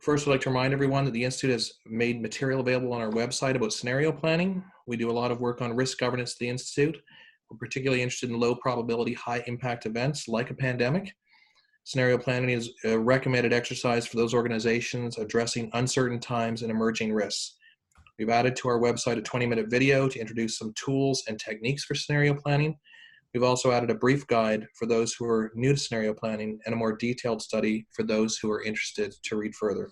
First, I'd like to remind everyone that the Institute has made material available on our website about scenario planning. We do a lot of work on risk governance at the Institute. We're particularly interested in low probability, high impact events like a pandemic. Scenario planning is a recommended exercise for those organizations addressing uncertain times and emerging risks. We've added to our website a 20-minute video to introduce some tools and techniques for scenario planning. We've also added a brief guide for those who are new to scenario planning and a more detailed study for those who are interested to read further.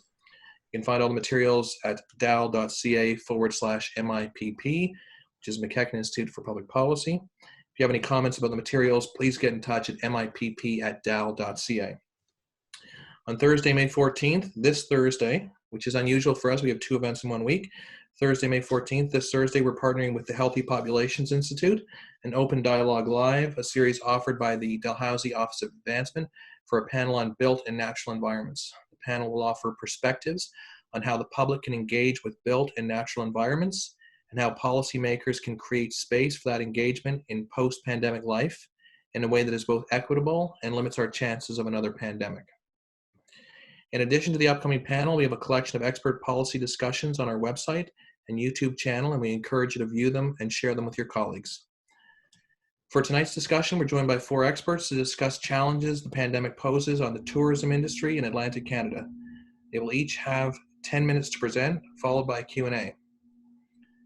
You can find all the materials at dal.ca/MIPP, which is McKechnie Institute for Public Policy. If you have any comments about the materials, please get in touch at mipp@dal.ca. On Thursday, May 14th, this Thursday, which is unusual for us, we have two events in 1 week. Thursday, May 14th, this Thursday, we're partnering with the Healthy Populations Institute, an Open Dialogue Live, a series offered by the Dalhousie Office of Advancement for a panel on built and natural environments. The panel will offer perspectives on how the public can engage with built and natural environments and how policymakers can create space for that engagement in post-pandemic life in a way that is both equitable and limits our chances of another pandemic. In addition to the upcoming panel, we have a collection of expert policy discussions on our website and YouTube channel, and we encourage you to view them and share them with your colleagues. For tonight's discussion, we're joined by four experts to discuss challenges the pandemic poses on the tourism industry in Atlantic Canada. They will each have 10 minutes to present, followed by a Q&A.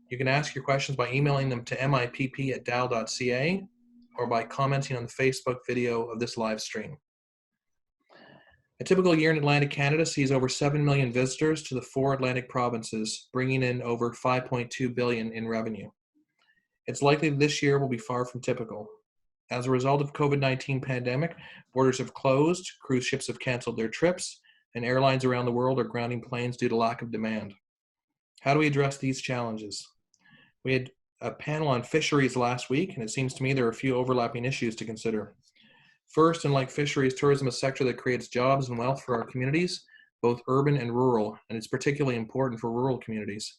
You can ask your questions by emailing them to mipp@dal.ca or by commenting on the Facebook video of this live stream. A typical year in Atlantic Canada sees over 7 million visitors to the 4 Atlantic provinces, bringing in over $5.2 billion in revenue. It's likely that this year will be far from typical. As a result of COVID-19 pandemic, borders have closed, cruise ships have canceled their trips, and airlines around the world are grounding planes due to lack of demand. How do we address these challenges? We had a panel on fisheries last week, and it seems to me there are a few overlapping issues to consider. First, and like fisheries, tourism is a sector that creates jobs and wealth for our communities, both urban and rural, and it's particularly important for rural communities.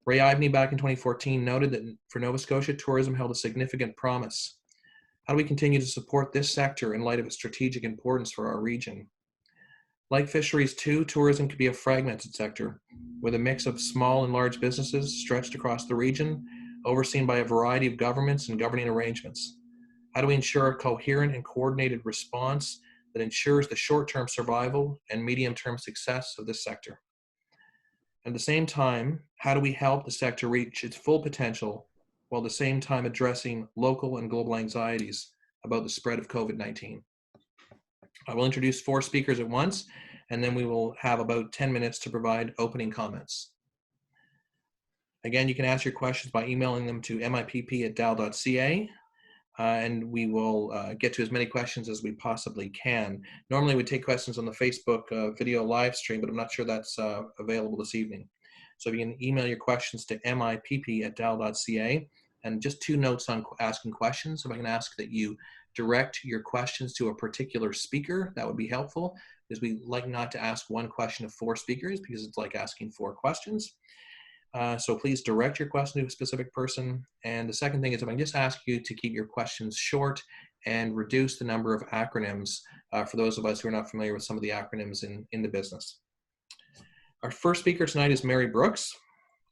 Ray Ivney back in 2014 noted that for Nova Scotia, tourism held a significant promise. How do we continue to support this sector in light of its strategic importance for our region? Like fisheries too, tourism can be a fragmented sector with a mix of small and large businesses stretched across the region, overseen by a variety of governments and governing arrangements. How do we ensure a coherent and coordinated response that ensures the short-term survival and medium-term success of this sector? At the same time, how do we help the sector reach its full potential while at the same time addressing local and global anxieties about the spread of COVID-19? I will introduce 4 speakers at once, and then we will have about 10 minutes to provide opening comments. Again, you can ask your questions by emailing them to mipp@dal.ca. And we will get to as many questions as we possibly can. Normally we take questions on the Facebook video live stream, but I'm not sure that's available this evening. So you can email your questions to mipp@dal.ca. And just 2 notes on asking questions. If I can ask that you direct your questions to a particular speaker, that would be helpful, because we like not to ask one question of 4 speakers because it's like asking 4 questions. So please direct your question to a specific person. And the second thing is, if I can just ask you to keep your questions short and reduce the number of acronyms for those of us who are not familiar with some of the acronyms in the business. Our first speaker tonight is Mary Brooks.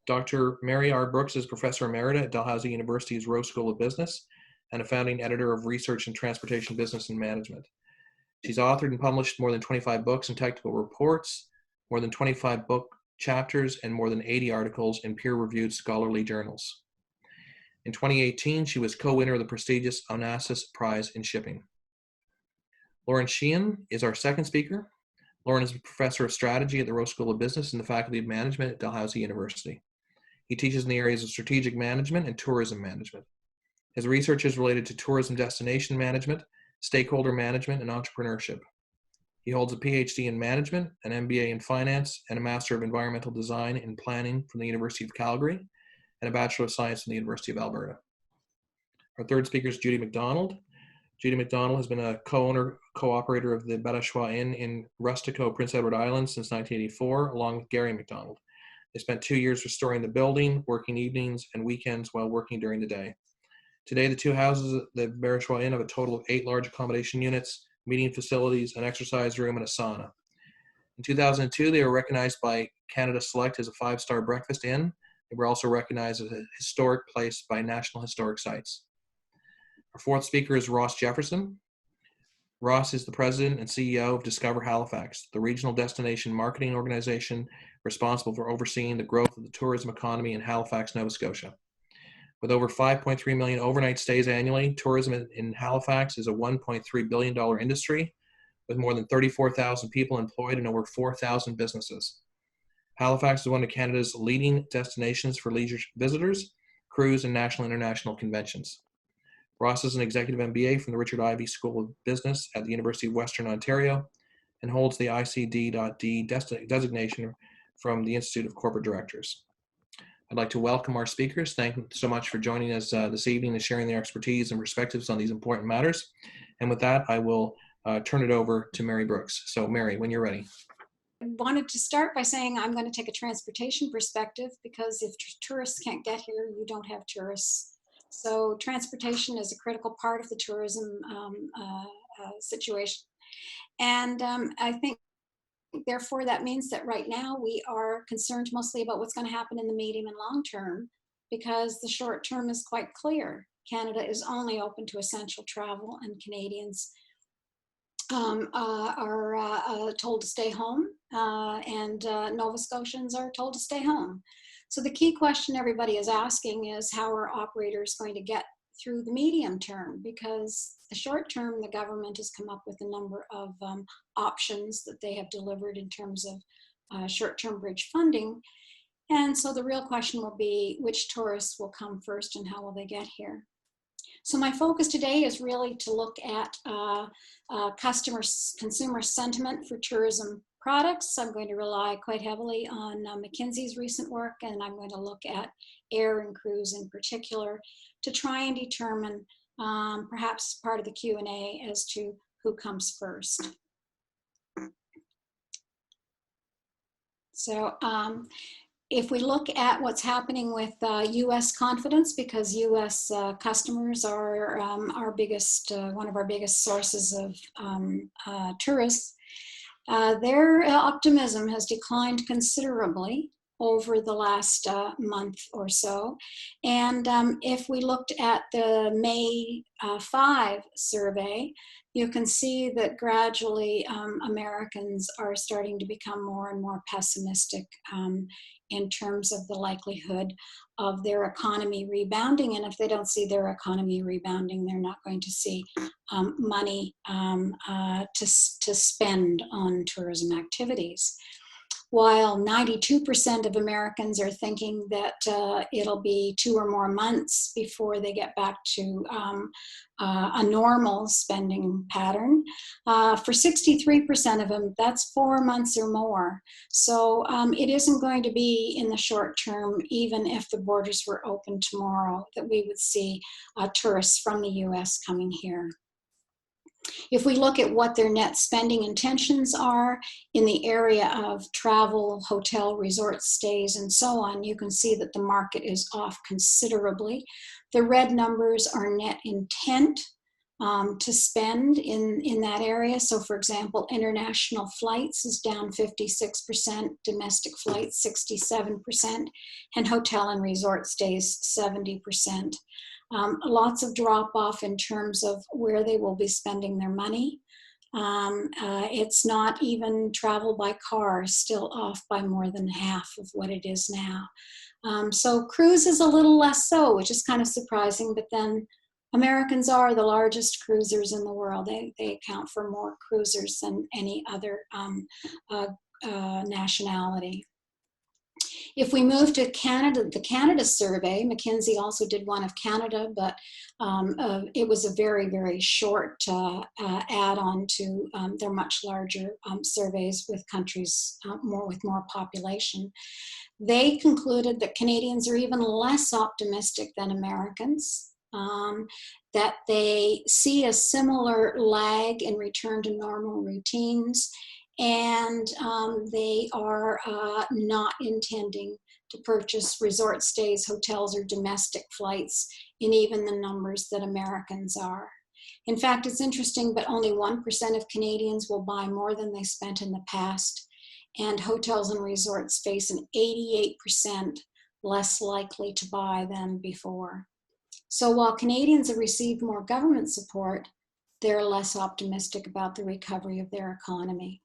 Dr. Mary R. Brooks is Professor Emerita at Dalhousie University's Rowe School of Business and a founding editor of Research in Transportation Business and Management. She's authored and published more than 25 books and technical reports, more than 25 book chapters, and more than 80 articles in peer-reviewed scholarly journals. In 2018, she was co-winner of the prestigious Onassis Prize in Shipping. Lorn Sheehan is our second speaker. Lorn is a professor of strategy at the Rowe School of Business and the Faculty of Management at Dalhousie University. He teaches in the areas of strategic management and tourism management. His research is related to tourism destination management, stakeholder management, and entrepreneurship. He holds a PhD in management, an MBA in finance, and a Master of Environmental Design in Planning from the University of Calgary, and a Bachelor of Science from the University of Alberta. Our third speaker is Judy MacDonald. Judy MacDonald has been a co-owner, co-operator of the Batachois Inn in Rustico, Prince Edward Island since 1984, along with Gary MacDonald. They spent 2 years restoring the building, working evenings and weekends while working during the day. Today, the 2 houses at the Batachois Inn have a total of 8 large accommodation units, meeting facilities, an exercise room, and a sauna. In 2002, they were recognized by Canada Select as a 5-star breakfast inn. They were also recognized as a historic place by National Historic Sites. Our fourth speaker is Ross Jefferson. Ross is the president and CEO of Discover Halifax, the regional destination marketing organization responsible for overseeing the growth of the tourism economy in Halifax, Nova Scotia. With over 5.3 million overnight stays annually, tourism in Halifax is a $1.3 billion industry with more than 34,000 people employed and over 4,000 businesses. Halifax is one of Canada's leading destinations for leisure visitors, cruise, and national and international conventions. Ross is an executive MBA from the Richard Ivey School of Business at the University of Western Ontario and holds the ICD.D designation from the Institute of Corporate Directors. I'd like to welcome our speakers. Thank you so much for joining us this evening and sharing their expertise and perspectives on these important matters. And with that, I will turn it over to Mary Brooks. So Mary, when you're ready. I wanted to start by saying I'm going to take a transportation perspective, because if tourists can't get here, you don't have tourists. So transportation is a critical part of the tourism situation. And I think, therefore, that means that right now we are concerned mostly about what's going to happen in the medium and long term, because the short term is quite clear. Canada is only open to essential travel, and Canadians are told to stay home, and Nova Scotians are told to stay home. So the key question everybody is asking is, how are operators going to get through the medium term? Because the short term, the government has come up with a number of options that they have delivered in terms of short-term bridge funding. And so the real question will be, which tourists will come first and how will they get here? So my focus today is really to look at consumer sentiment for tourism products. I'm going to rely quite heavily on McKinsey's recent work, and I'm going to look at air and cruise in particular to try and determine perhaps part of the Q&A as to who comes first. So if we look at what's happening with U.S. confidence, because U.S. customers are our biggest, one of our biggest sources of tourists, their optimism has declined considerably over the last month or so. And if we looked at the May 5 survey, you can see that gradually Americans are starting to become more and more pessimistic in terms of the likelihood of their economy rebounding. And if they don't see their economy rebounding, they're not going to see money to spend on tourism activities. While 92% of Americans are thinking that it'll be 2 or more months before they get back to a normal spending pattern, for 63% of them, that's 4 months or more. So it isn't going to be in the short term, even if the borders were open tomorrow, that we would see tourists from the US coming here. If we look at what their net spending intentions are in the area of travel, hotel, resort stays, and so on, you can see that the market is off considerably. The red numbers are net intent to spend in that area. So for example, international flights is down 56%, domestic flights 67%, and hotel and resort stays 70%. Lots of drop off in terms of where they will be spending their money. It's not even travel by car, still off by more than half of what it is now. So cruise is a little less so, which is kind of surprising, but then Americans are the largest cruisers in the world. They account for more cruisers than any other nationality. If we move to Canada, the Canada survey, McKinsey also did one of Canada, but it was a very, very short add-on to their much larger surveys with countries with more population. They concluded that Canadians are even less optimistic than Americans, that they see a similar lag in return to normal routines, and they are not intending to purchase resort stays, hotels, or domestic flights in even the numbers that Americans are. In fact, it's interesting, but only 1% of Canadians will buy more than they spent in the past. and hotels and resorts face an 88% less likely to buy than before. So while Canadians have received more government support, they're less optimistic about the recovery of their economy.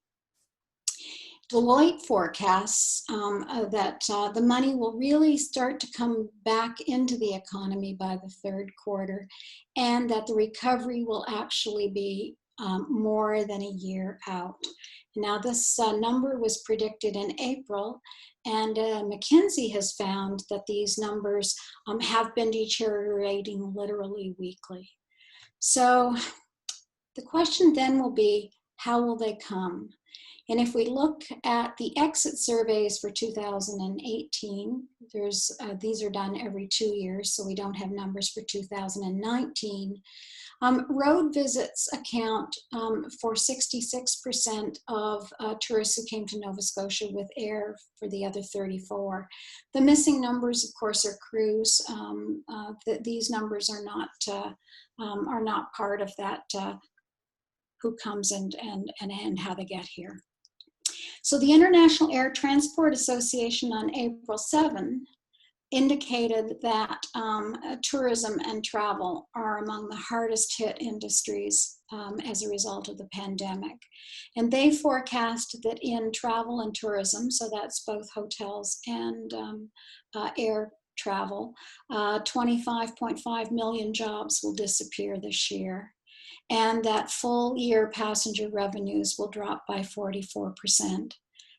Deloitte forecasts that the money will really start to come back into the economy by the third quarter, and that the recovery will actually be more than a year out. Now, this number was predicted in April, and McKinsey has found that these numbers have been deteriorating literally weekly. So the question then will be, how will they come? And if we look at the exit surveys for 2018, these are done every 2 years, so we don't have numbers for 2019. Road visits account for 66% of tourists who came to Nova Scotia with air for the other 34%. The missing numbers, of course, are cruise. These numbers are not part of that who comes and how they get here. So the International Air Transport Association on April 7 indicated that tourism and travel are among the hardest hit industries as a result of the pandemic. And they forecast that in travel and tourism, so that's both hotels and air travel, 25.5 million jobs will disappear this year, and that full year passenger revenues will drop by 44%.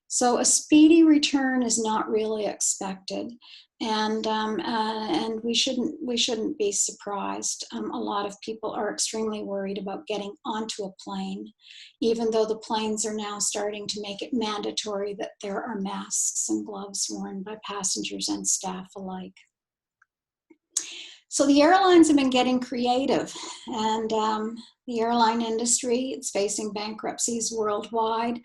So a speedy return is not really expected, and we shouldn't be surprised. A lot of people are extremely worried about getting onto a plane, even though the planes are now starting to make it mandatory that there are masks and gloves worn by passengers and staff alike. So the airlines have been getting creative, and the airline industry is facing bankruptcies worldwide,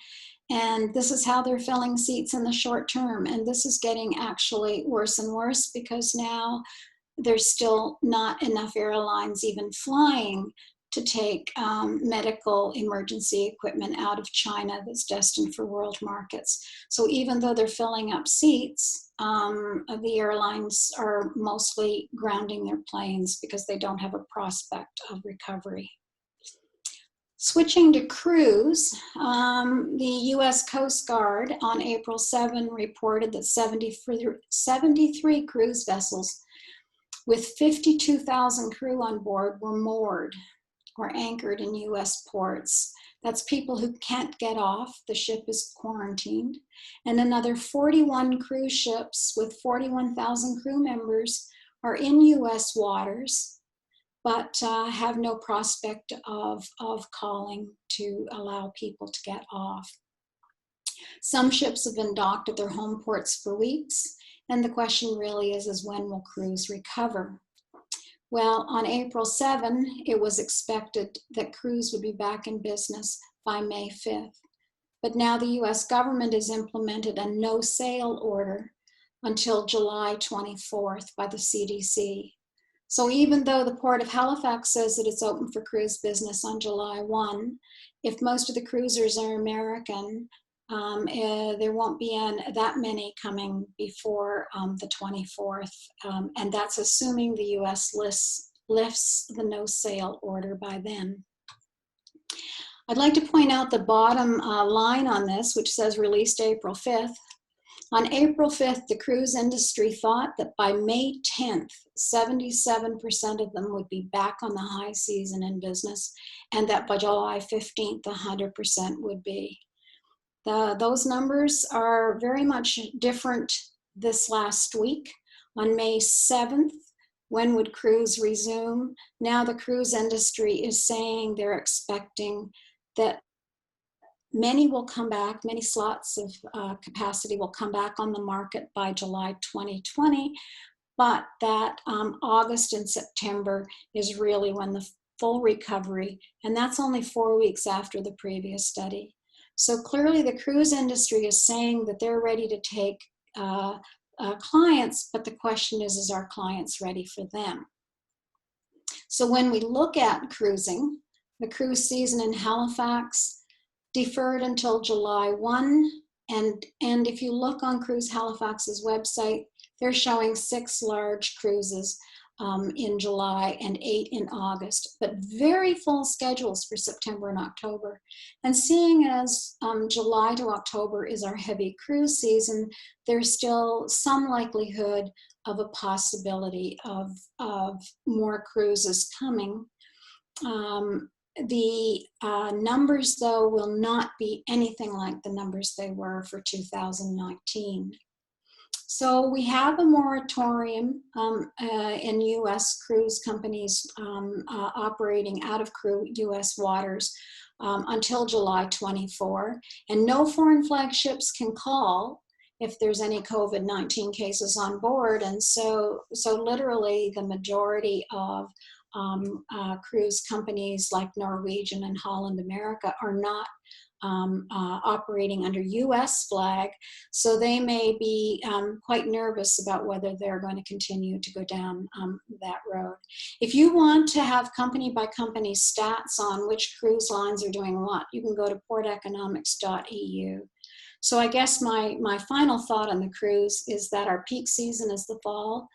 and this is how they're filling seats in the short term. And this is getting actually worse and worse, because now there's still not enough airlines even flying to take medical emergency equipment out of China that's destined for world markets. So even though they're filling up seats, the airlines are mostly grounding their planes because they don't have a prospect of recovery. Switching to cruise, the U.S. Coast Guard on April 7 reported that 73 cruise vessels with 52,000 crew on board were moored or anchored in U.S. ports. That's people who can't get off. The ship is quarantined. And another 41 cruise ships with 41,000 crew members are in U.S. waters, but have no prospect of calling to allow people to get off. Some ships have been docked at their home ports for weeks, and the question really is when will cruise recover? Well, on April 7, it was expected that cruise would be back in business by May 5th. But now the US government has implemented a no-sail order until July 24th by the CDC. So even though the Port of Halifax says that it's open for cruise business on July 1, if most of the cruisers are American, there won't be that many coming before the 24th, and that's assuming the U.S. lifts the no-sail order by then. I'd like to point out the bottom line on this, which says released April 5th. On April 5th, the cruise industry thought that by May 10th, 77% of them would be back on the high season in business, and that by July 15th, 100% would be. Those numbers are very much different this last week. On May 7th, when would cruise resume? Now the cruise industry is saying they're expecting that many will come back, many slots of capacity will come back on the market by July 2020, but that August and September is really when the full recovery, and that's only 4 weeks after the previous study. So clearly the cruise industry is saying that they're ready to take clients, but the question is our clients ready for them? So when we look at cruising, the cruise season in Halifax deferred until July 1, And if you look on Cruise Halifax's website, they're showing 6 large cruises in July and 8 in August, but very full schedules for September and October. And seeing as July to October is our heavy cruise season, there's still some likelihood of a possibility of more cruises coming. The numbers, though, will not be anything like the numbers they were for 2019. So we have a moratorium in U.S. cruise companies operating out of U.S. waters until July 24, and no foreign flag ships can call if there's any COVID-19 cases on board. And so literally the majority of cruise companies like Norwegian and Holland America are not operating under U.S. flag, so they may be quite nervous about whether they're going to continue to go down that road. If you want to have company by company stats on which cruise lines are doing what, you can go to porteconomics.eu. So I guess my final thought on the cruise is that our peak season is the fall.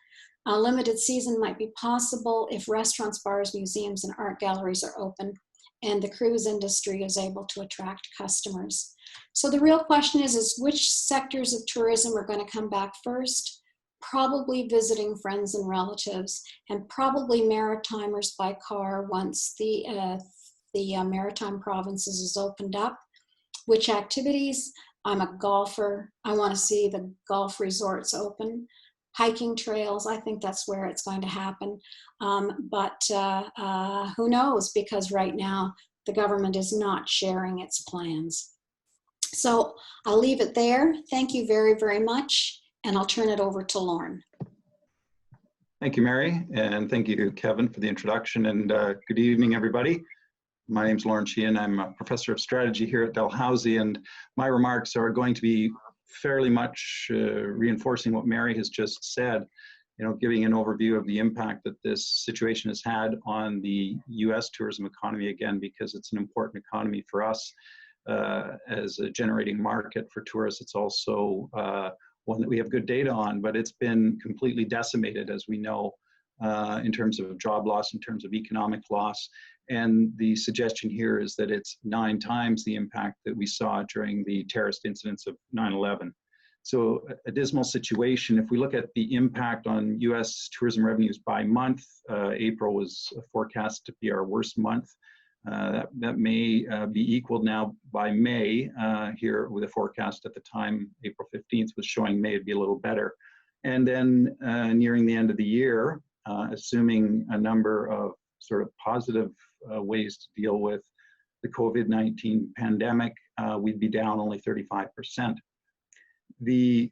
A limited season might be possible if restaurants, bars, museums, and art galleries are open and the cruise industry is able to attract customers. So the real question is which sectors of tourism are going to come back first? Probably visiting friends and relatives, and probably Maritimers by car once the Maritime provinces is opened up. Which activities? I'm a golfer. I want to see the golf resorts open. Hiking trails, I think that's where it's going to happen. But who knows, because right now the government is not sharing its plans. So I'll leave it there. Thank you very, very much. And I'll turn it over to Lorn. Thank you, Mary. And thank you, Kevin, for the introduction. And good evening, everybody. My name is Lorn Sheehan. I'm a professor of strategy here at Dalhousie. And my remarks are going to be fairly much reinforcing what Mary has just said, giving an overview of the impact that this situation has had on the U.S. tourism economy, again, because it's an important economy for us as a generating market for tourists. It's also one that we have good data on, but it's been completely decimated, as we know, in terms of job loss, in terms of economic loss. And the suggestion here is that it's 9 times the impact that we saw during the terrorist incidents of 9/11. So a dismal situation. If we look at the impact on U.S. tourism revenues by month, April was forecast to be our worst month. That may be equaled now by May. Here with a forecast at the time, April 15th was showing May would be a little better. And then nearing the end of the year, assuming a number of sort of positive ways to deal with the COVID-19 pandemic, we'd be down only 35%. The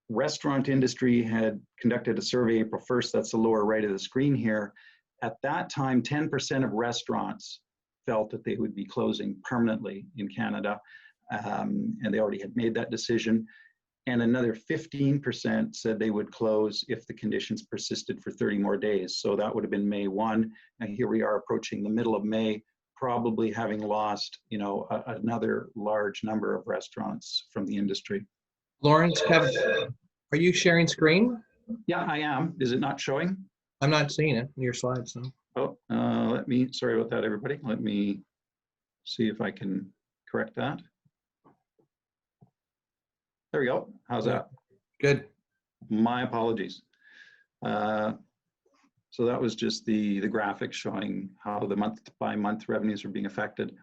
restaurant industry had conducted a survey April 1st, that's the lower right of the screen here. At that time, 10% of restaurants felt that they would be closing permanently in Canada, and they already had made that decision. And another 15% said they would close if the conditions persisted for 30 more days. So that would have been May 1. And here we are approaching the middle of May, probably having lost, another large number of restaurants from the industry. Lawrence, Kevin, are you sharing screen? Yeah, I am. Is it not showing? I'm not seeing it in your slides. No. Oh, sorry about that, everybody. Let me see if I can correct that. There we go. How's that? Good. My apologies. So that was just the graphic showing how the month-by-month revenues are being affected.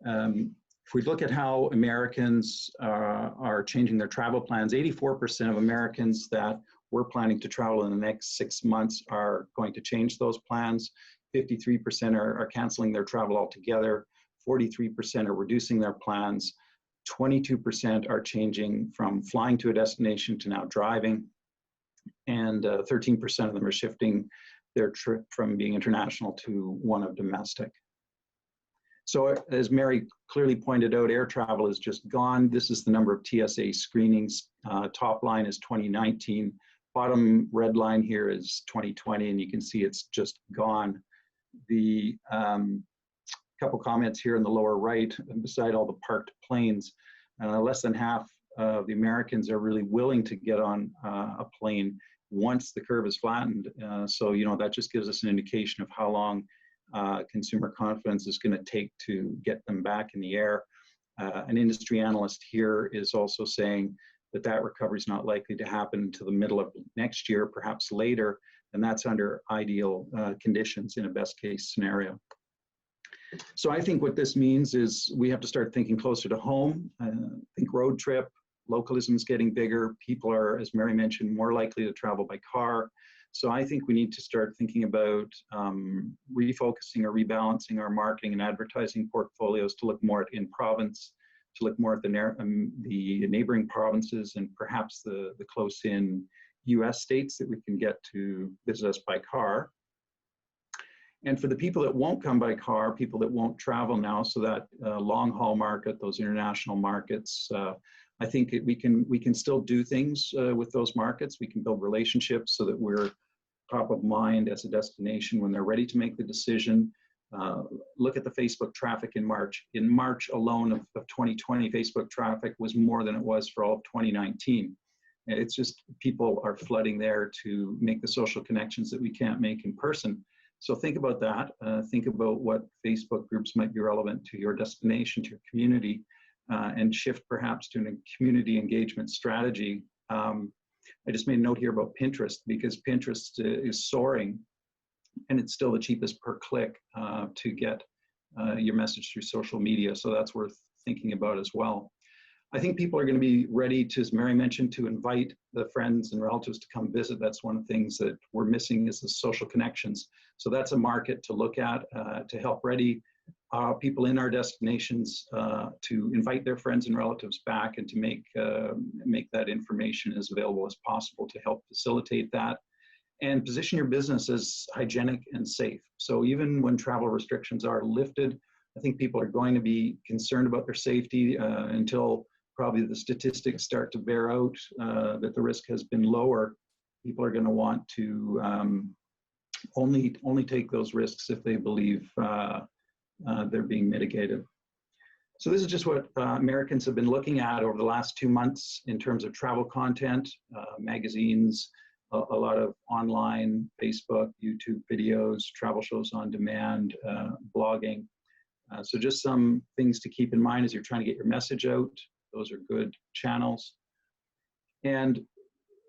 If we look at how Americans are changing their travel plans, 84% of Americans that were planning to travel in the next 6 months are going to change those plans. 53% are canceling their travel altogether. 43% are reducing their plans. 22% are changing from flying to a destination to now driving, and 13% of them are shifting their trip from being international to one of domestic. So as Mary clearly pointed out, air travel is just gone. This is the number of TSA screenings. Top line is 2019. Bottom red line here is 2020, and you can see it's just gone. The couple comments here in the lower right, beside all the parked planes, Less than half of the Americans are really willing to get on a plane once the curve is flattened. So, you know, that just gives us an indication of how long consumer confidence is going to take to get them back in the air. An industry analyst here is also saying that that recovery is not likely to happen until the middle of next year, perhaps later, and that's under ideal conditions in a best case scenario. So I think what this means is we have to start thinking closer to home. Think road trip, localism is getting bigger. People are, as Mary mentioned, more likely to travel by car. So I think we need to start thinking about refocusing or rebalancing our marketing and advertising portfolios to look more at in-province, to look more at the neighboring provinces and perhaps the close-in US states that we can get to visit us by car. And for the people that won't come by car, people that won't travel now, so that long-haul market, those international markets, I think we can still do things with those markets. We can build relationships so that we're top of mind as a destination when they're ready to make the decision. Look at the Facebook traffic in March. In March alone of 2020, Facebook traffic was more than it was for all of 2019. It's just people are flooding there to make the social connections that we can't make in person. So think about that. Think about what Facebook groups might be relevant to your destination, to your community, and shift perhaps to a community engagement strategy. I just made a note here about Pinterest because Pinterest is soaring and it's still the cheapest per click to get your message through social media. So that's worth thinking about as well. I think people are going to be ready to, as Mary mentioned, to invite the friends and relatives to come visit. That's one of the things that we're missing is the social connections. So that's a market to look at to help ready people in our destinations to invite their friends and relatives back and to make that information as available as possible to help facilitate that. And position your business as hygienic and safe. So even when travel restrictions are lifted, I think people are going to be concerned about their safety until probably the statistics start to bear out that the risk has been lower. People are going to want to only take those risks if they believe they're being mitigated. So this is just what Americans have been looking at over the last 2 months in terms of travel content, magazines, a lot of online, Facebook, YouTube videos, travel shows on demand, blogging. So just some things to keep in mind as you're trying to get your message out. Those are good channels. And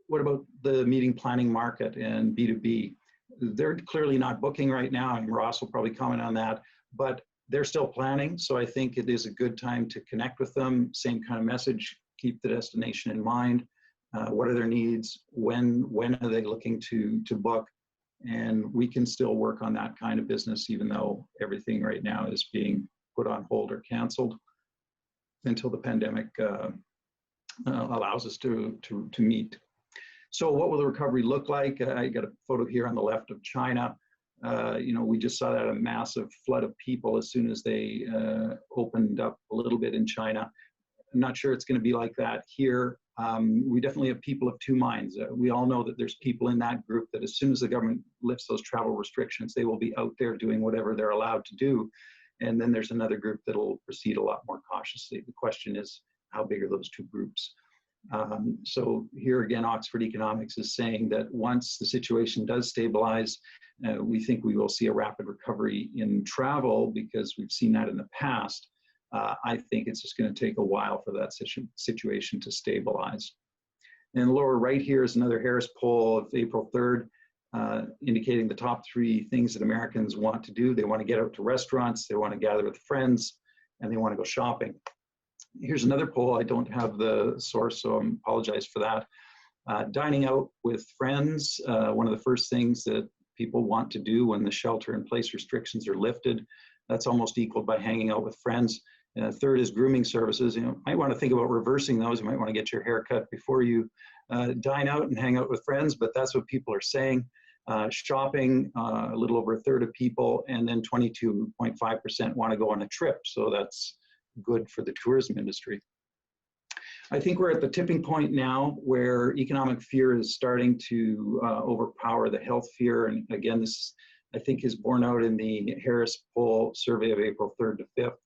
what about the meeting planning market and B2B? They're clearly not booking right now, and Ross will probably comment on that, but they're still planning. So I think it is a good time to connect with them. Same kind of message, keep the destination in mind. What are their needs? When are they looking to book? And we can still work on that kind of business, even though everything right now is being put on hold or canceled until the pandemic allows us to meet. So what will the recovery look like? I got a photo here on the left of China. You know, we just saw that a massive flood of people as soon as they opened up a little bit in China. I'm not sure it's going to be like that here. We definitely have people of two minds. We all know that there's people in that group that as soon as the government lifts those travel restrictions, they will be out there doing whatever they're allowed to do. And then there's another group that will proceed a lot more cautiously. The question is, how big are those two groups? So here again, Oxford Economics is saying that once the situation does stabilize, we think we will see a rapid recovery in travel because we've seen that in the past. I think it's just going to take a while for that situation to stabilize. And lower right here is another Harris poll of April 3rd, indicating the top 3 things that Americans want to do. They want to get out to restaurants, they want to gather with friends, and they want to go shopping. Here's another poll. I don't have the source, so I apologize for that. Dining out with friends, one of the first things that people want to do when the shelter-in-place restrictions are lifted. That's almost equaled by hanging out with friends. Third is grooming services. You might want to think about reversing those. You might want to get your hair cut before you dine out and hang out with friends, but that's what people are saying. Shopping, a little over a third of people, and then 22.5% want to go on a trip. So that's good for the tourism industry. I think we're at the tipping point now where economic fear is starting to overpower the health fear. And again, this I think is borne out in the Harris poll survey of April 3rd to 5th.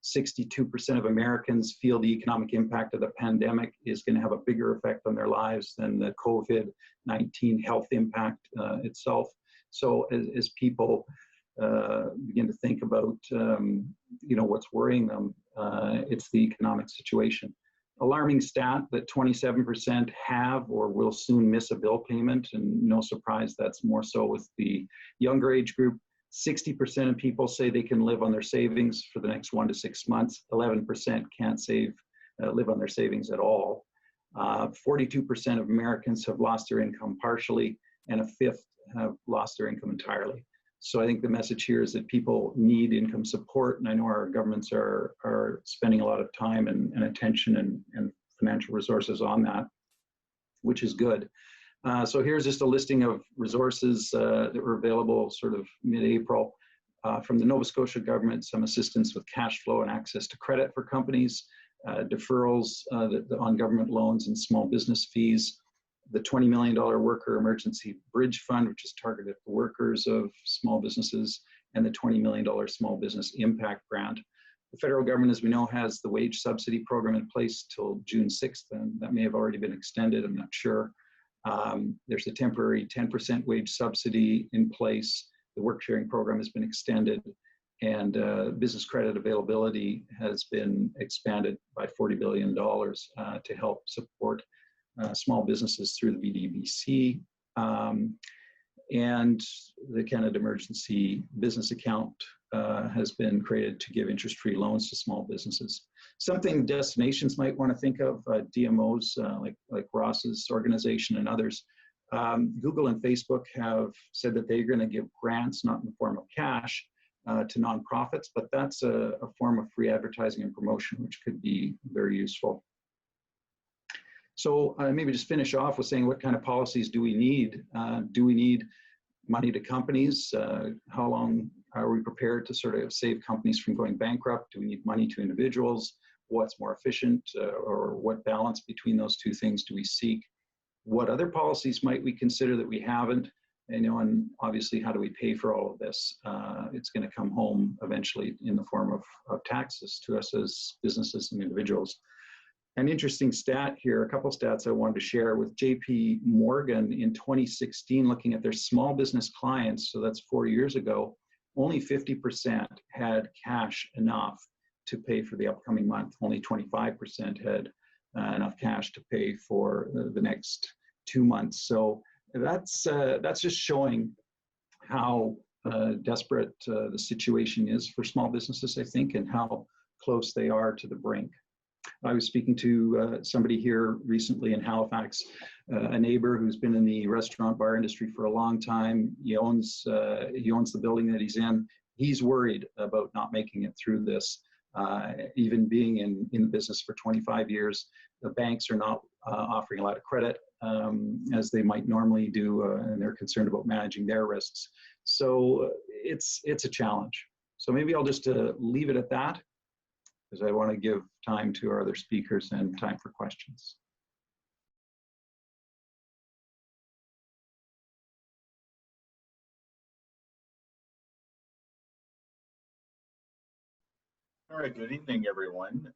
62% of Americans feel the economic impact of the pandemic is going to have a bigger effect on their lives than the COVID-19 health impact itself. So as people begin to think about, what's worrying them, it's the economic situation. Alarming stat that 27% have or will soon miss a bill payment, and no surprise that's more so with the younger age group. 60% of people say they can live on their savings for the next 1 to 6 months. 11% can't live on their savings at all. 42% of Americans have lost their income partially, and a fifth have lost their income entirely. So I think the message here is that people need income support, and I know our governments are spending a lot of time and attention and financial resources on that, which is good. So here's just a listing of resources that were available sort of mid-April. From the Nova Scotia government, some assistance with cash flow and access to credit for companies, deferrals on government loans and small business fees, the $20 million Worker Emergency Bridge Fund, which is targeted for workers of small businesses, and the $20 million Small Business Impact Grant. The federal government, as we know, has the wage subsidy program in place till June 6th, and that may have already been extended, I'm not sure. There's a temporary 10% wage subsidy in place. The work sharing program has been extended, and business credit availability has been expanded by $40 billion to help support small businesses through the VDBC, and the Canada Emergency Business Account has been created to give interest-free loans to small businesses. Something destinations might want to think of, DMOs like Ross's organization and others. Google and Facebook have said that they're going to give grants, not in the form of cash, to nonprofits, but that's a form of free advertising and promotion, which could be very useful. So maybe just finish off with saying, what kind of policies do we need? Do we need money to companies? How long are we prepared to sort of save companies from going bankrupt? Do we need money to individuals? What's more efficient, or what balance between those two things do we seek? What other policies might we consider that we haven't? And obviously, how do we pay for all of this? It's going to come home eventually in the form of taxes to us as businesses and individuals. An interesting stat here, a couple stats I wanted to share with JP Morgan in 2016, looking at their small business clients, so that's 4 years ago, only 50% had cash enough to pay for the upcoming month. Only 25% had enough cash to pay for the next 2 months. So that's just showing how desperate the situation is for small businesses, I think, and how close they are to the brink. I was speaking to somebody here recently in Halifax, a neighbor who's been in the restaurant bar industry for a long time. He owns the building that he's in. He's worried about not making it through this. Even being in the business for 25 years, the banks are not offering a lot of credit as they might normally do, and they're concerned about managing their risks. So it's a challenge. So maybe I'll just leave it at that, because I want to give time to our other speakers and time for questions. All right, good evening, everyone.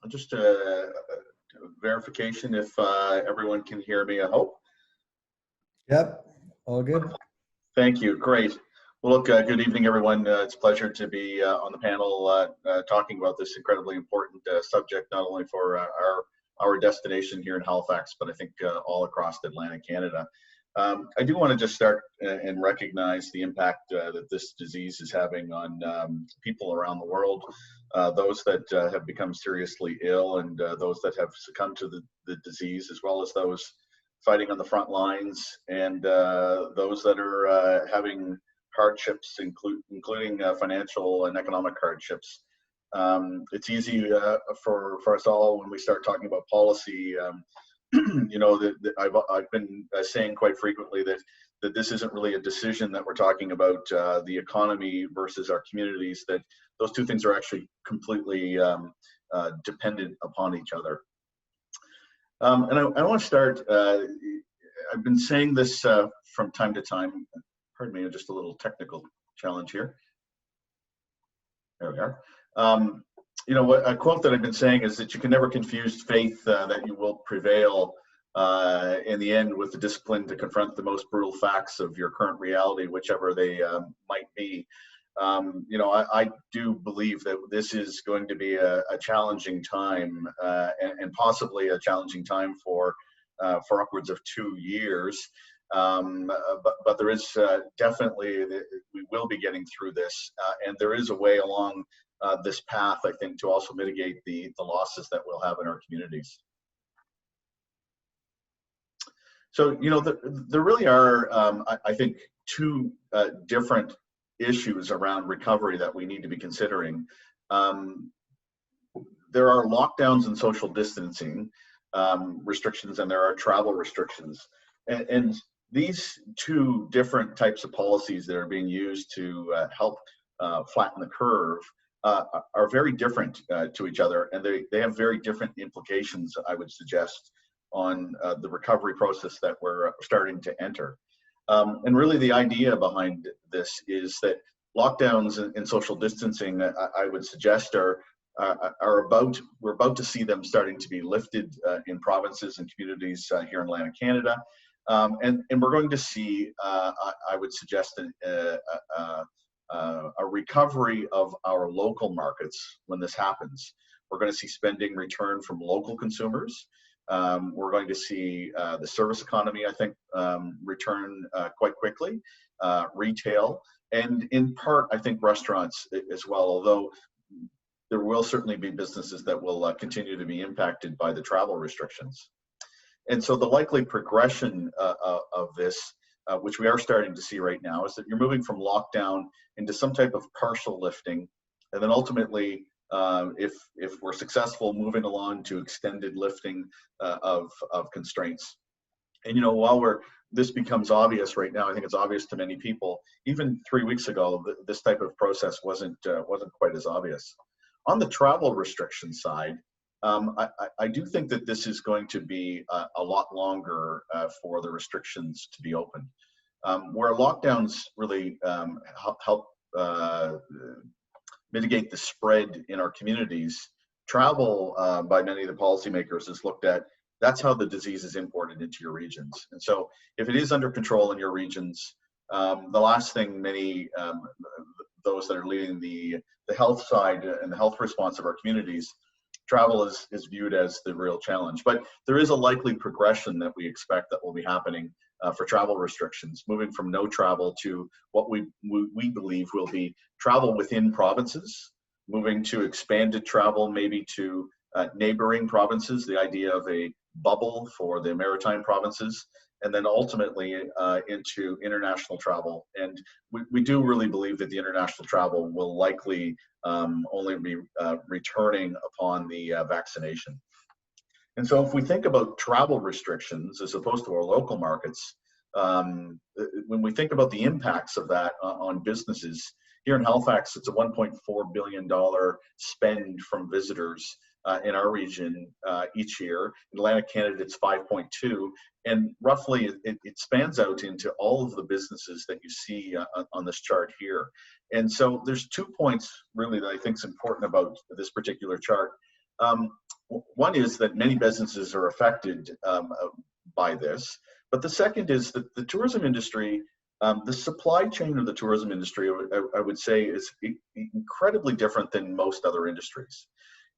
Just a verification if everyone can hear me, I hope. Yep, all good. Thank you, great. Well, look, good evening, everyone. It's a pleasure to be on the panel talking about this incredibly important subject, not only for our destination here in Halifax, but I think all across Atlantic Canada. I do want to just start and recognize the impact that this disease is having on people around the world, those that have become seriously ill, and those that have succumbed to the disease, as well as those fighting on the front lines, and those that are having hardships, including financial and economic hardships. It's easy for us all when we start talking about policy. You know, I've been saying quite frequently that this isn't really a decision that we're talking about the economy versus our communities, that those two things are actually completely dependent upon each other. And I want to start, I've been saying this from time to time. Pardon me, just a little technical challenge here. There we are. You know, a quote that I've been saying is that you can never confuse faith that you will prevail in the end with the discipline to confront the most brutal facts of your current reality, whichever they might be. You know, I do believe that this is going to be a challenging time and possibly a challenging time for upwards of 2 years. But there is definitely, we will be getting through this, and there is a way along this path, I think, to also mitigate the losses that we'll have in our communities. So, you know, there really are, I think, two different issues around recovery that we need to be considering. There are lockdowns and social distancing restrictions, and there are travel restrictions. And these two different types of policies that are being used to help flatten the curve are very different to each other, and they have very different implications, I would suggest, on the recovery process that we're starting to enter. And really the idea behind this is that lockdowns and social distancing, I would suggest, we're about to see them starting to be lifted in provinces and communities here in Atlantic Canada. And we're going to see, I would suggest, a recovery of our local markets when this happens. We're going to see spending return from local consumers. We're going to see the service economy, I think, return quite quickly, retail, and in part, I think, restaurants as well, although there will certainly be businesses that will continue to be impacted by the travel restrictions. And so the likely progression of this, which we are starting to see right now, is that you're moving from lockdown into some type of partial lifting, and then ultimately, if we're successful, moving along to extended lifting of constraints. And you know, while this becomes obvious right now, I think it's obvious to many people. Even 3 weeks ago, this type of process wasn't quite as obvious. On the travel restriction side, I do think that this is going to be a lot longer for the restrictions to be opened. Where lockdowns really help mitigate the spread in our communities, travel by many of the policymakers is looked at. That's how the disease is imported into your regions. And so if it is under control in your regions, the last thing many, those that are leading the health side and the health response of our communities, travel is viewed as the real challenge. But there is a likely progression that we expect that will be happening for travel restrictions, moving from no travel to what we believe will be travel within provinces, moving to expanded travel, maybe to neighboring provinces, the idea of a bubble for the maritime provinces, and then ultimately into international travel. And we do really believe that the international travel will likely only be returning upon the vaccination. And so if we think about travel restrictions as opposed to our local markets, when we think about the impacts of that on businesses, here in Halifax, it's a $1.4 billion spend from visitors in our region each year. In Atlantic Canada, it's 5.2, and roughly it spans out into all of the businesses that you see on this chart here. And so there's 2 points really that I think is important about this particular chart. One is that many businesses are affected by this, but the second is that the tourism industry, the supply chain of the tourism industry, I would say, is incredibly different than most other industries.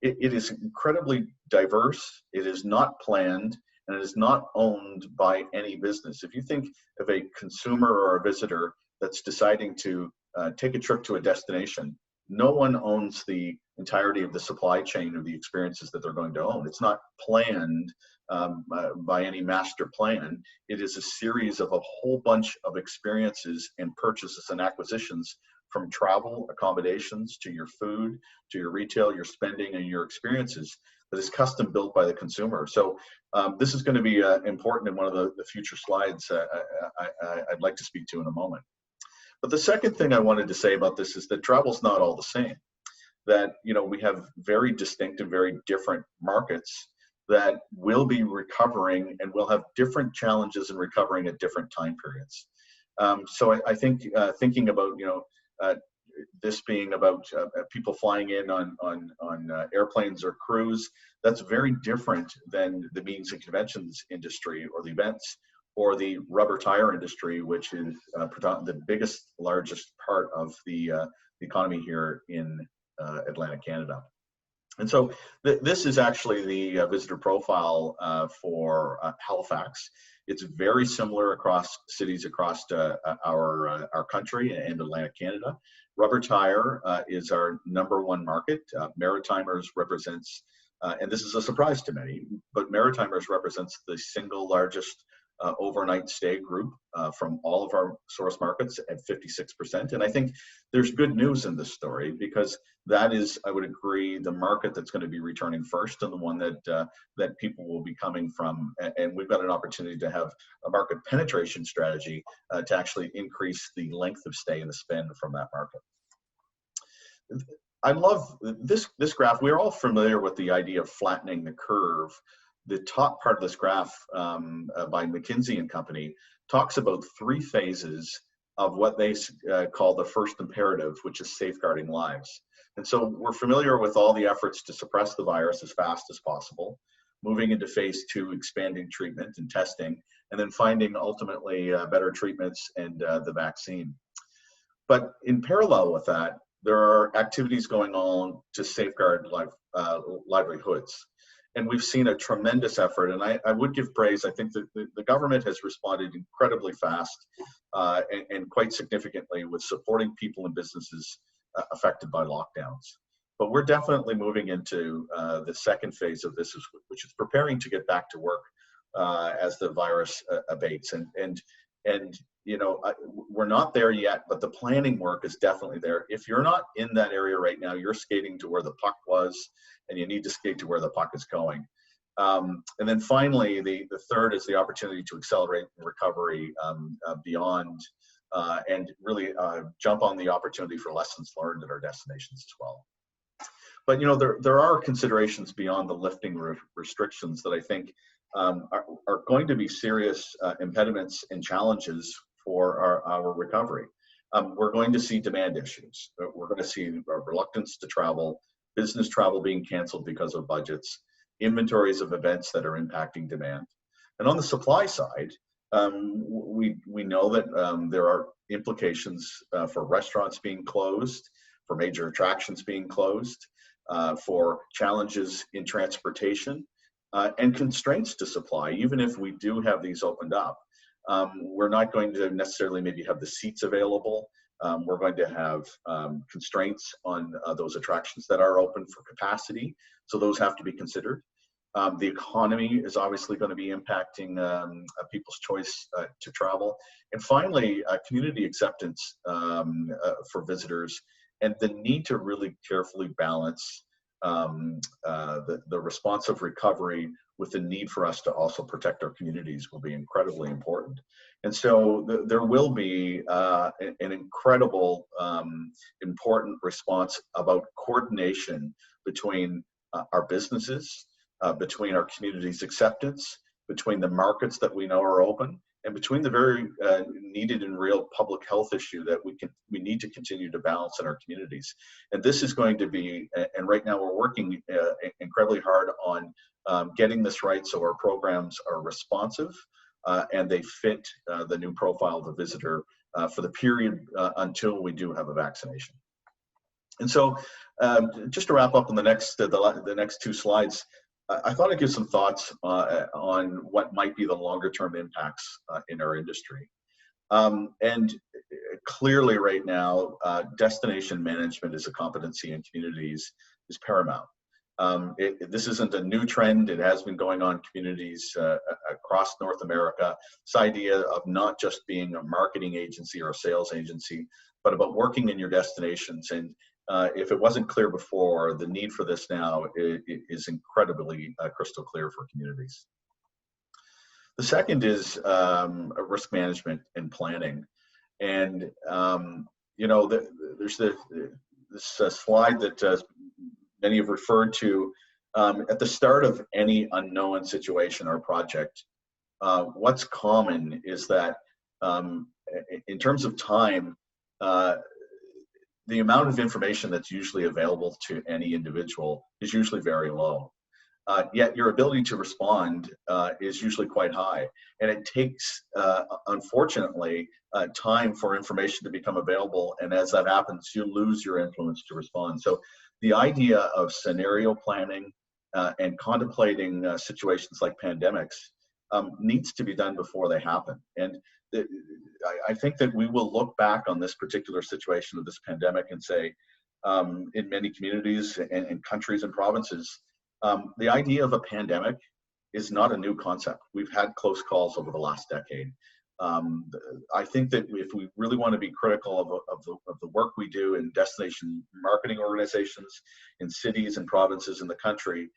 It is incredibly diverse, it is not planned, and it is not owned by any business. If you think of a consumer or a visitor that's deciding to take a trip to a destination, no one owns the entirety of the supply chain of the experiences that they're going to own. It's not planned by any master plan. It is a series of a whole bunch of experiences and purchases and acquisitions, from travel, accommodations, to your food, to your retail, your spending, and your experiences, that is custom built by the consumer. So this is going to be important in one of the future slides I'd like to speak to in a moment. But the second thing I wanted to say about this is that travel's not all the same. That, you know, we have very distinct and very different markets that will be recovering and will have different challenges in recovering at different time periods. So I think thinking about, this being about people flying in on airplanes or crews, that's very different than the meetings and conventions industry or the events or the rubber tire industry, which is the biggest, largest part of the economy here in Atlantic Canada. And so this is actually the visitor profile for Halifax. It's very similar across cities across our country and Atlantic Canada. Rubber tire is our #1 market. Maritimers represents, and this is a surprise to many, but Maritimers represents the single largest overnight stay group from all of our source markets at 56%. And I think there's good news in this story, because that is, I would agree, the market that's going to be returning first, and the one that people will be coming from. And we've got an opportunity to have a market penetration strategy to actually increase the length of stay and the spend from that market. I love this graph. We're all familiar with the idea of flattening the curve. The top part of this graph by McKinsey and Company talks about 3 phases of what they call the first imperative, which is safeguarding lives. And so we're familiar with all the efforts to suppress the virus as fast as possible, moving into phase 2, expanding treatment and testing, and then finding ultimately better treatments and the vaccine. But in parallel with that, there are activities going on to safeguard livelihoods. And we've seen a tremendous effort, and I would give praise. I think that the government has responded incredibly fast and quite significantly with supporting people and businesses affected by lockdowns. But we're definitely moving into the second phase of this, which is preparing to get back to work as the virus abates. And you know, we're not there yet, but the planning work is definitely there. If you're not in that area right now, you're skating to where the puck was, and you need to skate to where the puck is going. And then finally, the third is the opportunity to accelerate recovery beyond and really jump on the opportunity for lessons learned at our destinations as well. But you know, there are considerations beyond the lifting restrictions that I think are going to be serious impediments and challenges for our recovery. We're going to see demand issues. We're going to see a reluctance to travel, business travel being canceled because of budgets, inventories of events that are impacting demand. And on the supply side, we know that there are implications for restaurants being closed, for major attractions being closed, for challenges in transportation, and constraints to supply. Even if we do have these opened up, we're not going to necessarily maybe have the seats available. We're going to have constraints on those attractions that are open for capacity. So those have to be considered. The economy is obviously going to be impacting people's choice to travel. And finally, community acceptance for visitors, and the need to really carefully balance the responsive recovery with the need for us to also protect our communities will be incredibly important. And so there will be an incredible important response about coordination between our businesses, between our community's acceptance, between the markets that we know are open, and between the very needed and real public health issue that we need to continue to balance in our communities. And this is going to be, and right now we're working incredibly hard on getting this right so our programs are responsive and they fit the new profile of the visitor for the period until we do have a vaccination. And so just to wrap up on the next 2 slides, I thought I'd give some thoughts on what might be the longer term impacts in our industry. And clearly right now, destination management as a competency in communities is paramount. This isn't a new trend. It has been going on in communities across North America. This idea of not just being a marketing agency or a sales agency, but about working in your destinations. And if it wasn't clear before, the need for this now is incredibly crystal clear for communities. The second is risk management and planning. And, you know, there's this slide that many have referred to at the start of any unknown situation or project. What's common is that in terms of time, the amount of information that's usually available to any individual is usually very low. Yet your ability to respond is usually quite high. And it takes, unfortunately, time for information to become available. And as that happens, you lose your influence to respond. So the idea of scenario planning and contemplating situations like pandemics needs to be done before they happen. And I think that we will look back on this particular situation of this pandemic and say, in many communities and countries and provinces, the idea of a pandemic is not a new concept. We've had close calls over the last decade. I think that if we really want to be critical of the work we do in destination marketing organizations, in cities and provinces in the country,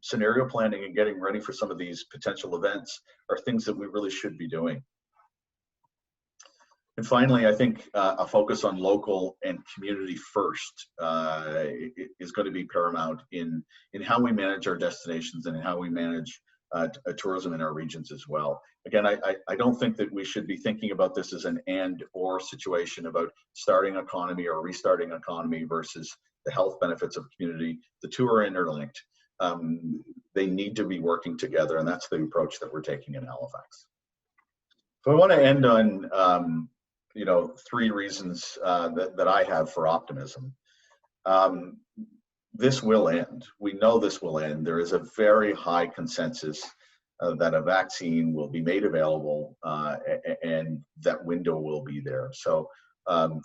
scenario planning and getting ready for some of these potential events are things that we really should be doing. And finally, I think a focus on local and community first is going to be paramount in how we manage our destinations and how we manage tourism in our regions as well. Again, I don't think that we should be thinking about this as an and or situation about starting economy or restarting economy versus the health benefits of community. The two are interlinked. They need to be working together, and that's the approach that we're taking in Halifax. So I want to end on three reasons that I have for optimism. This will end. We know this will end. There is a very high consensus that a vaccine will be made available and that window will be there. So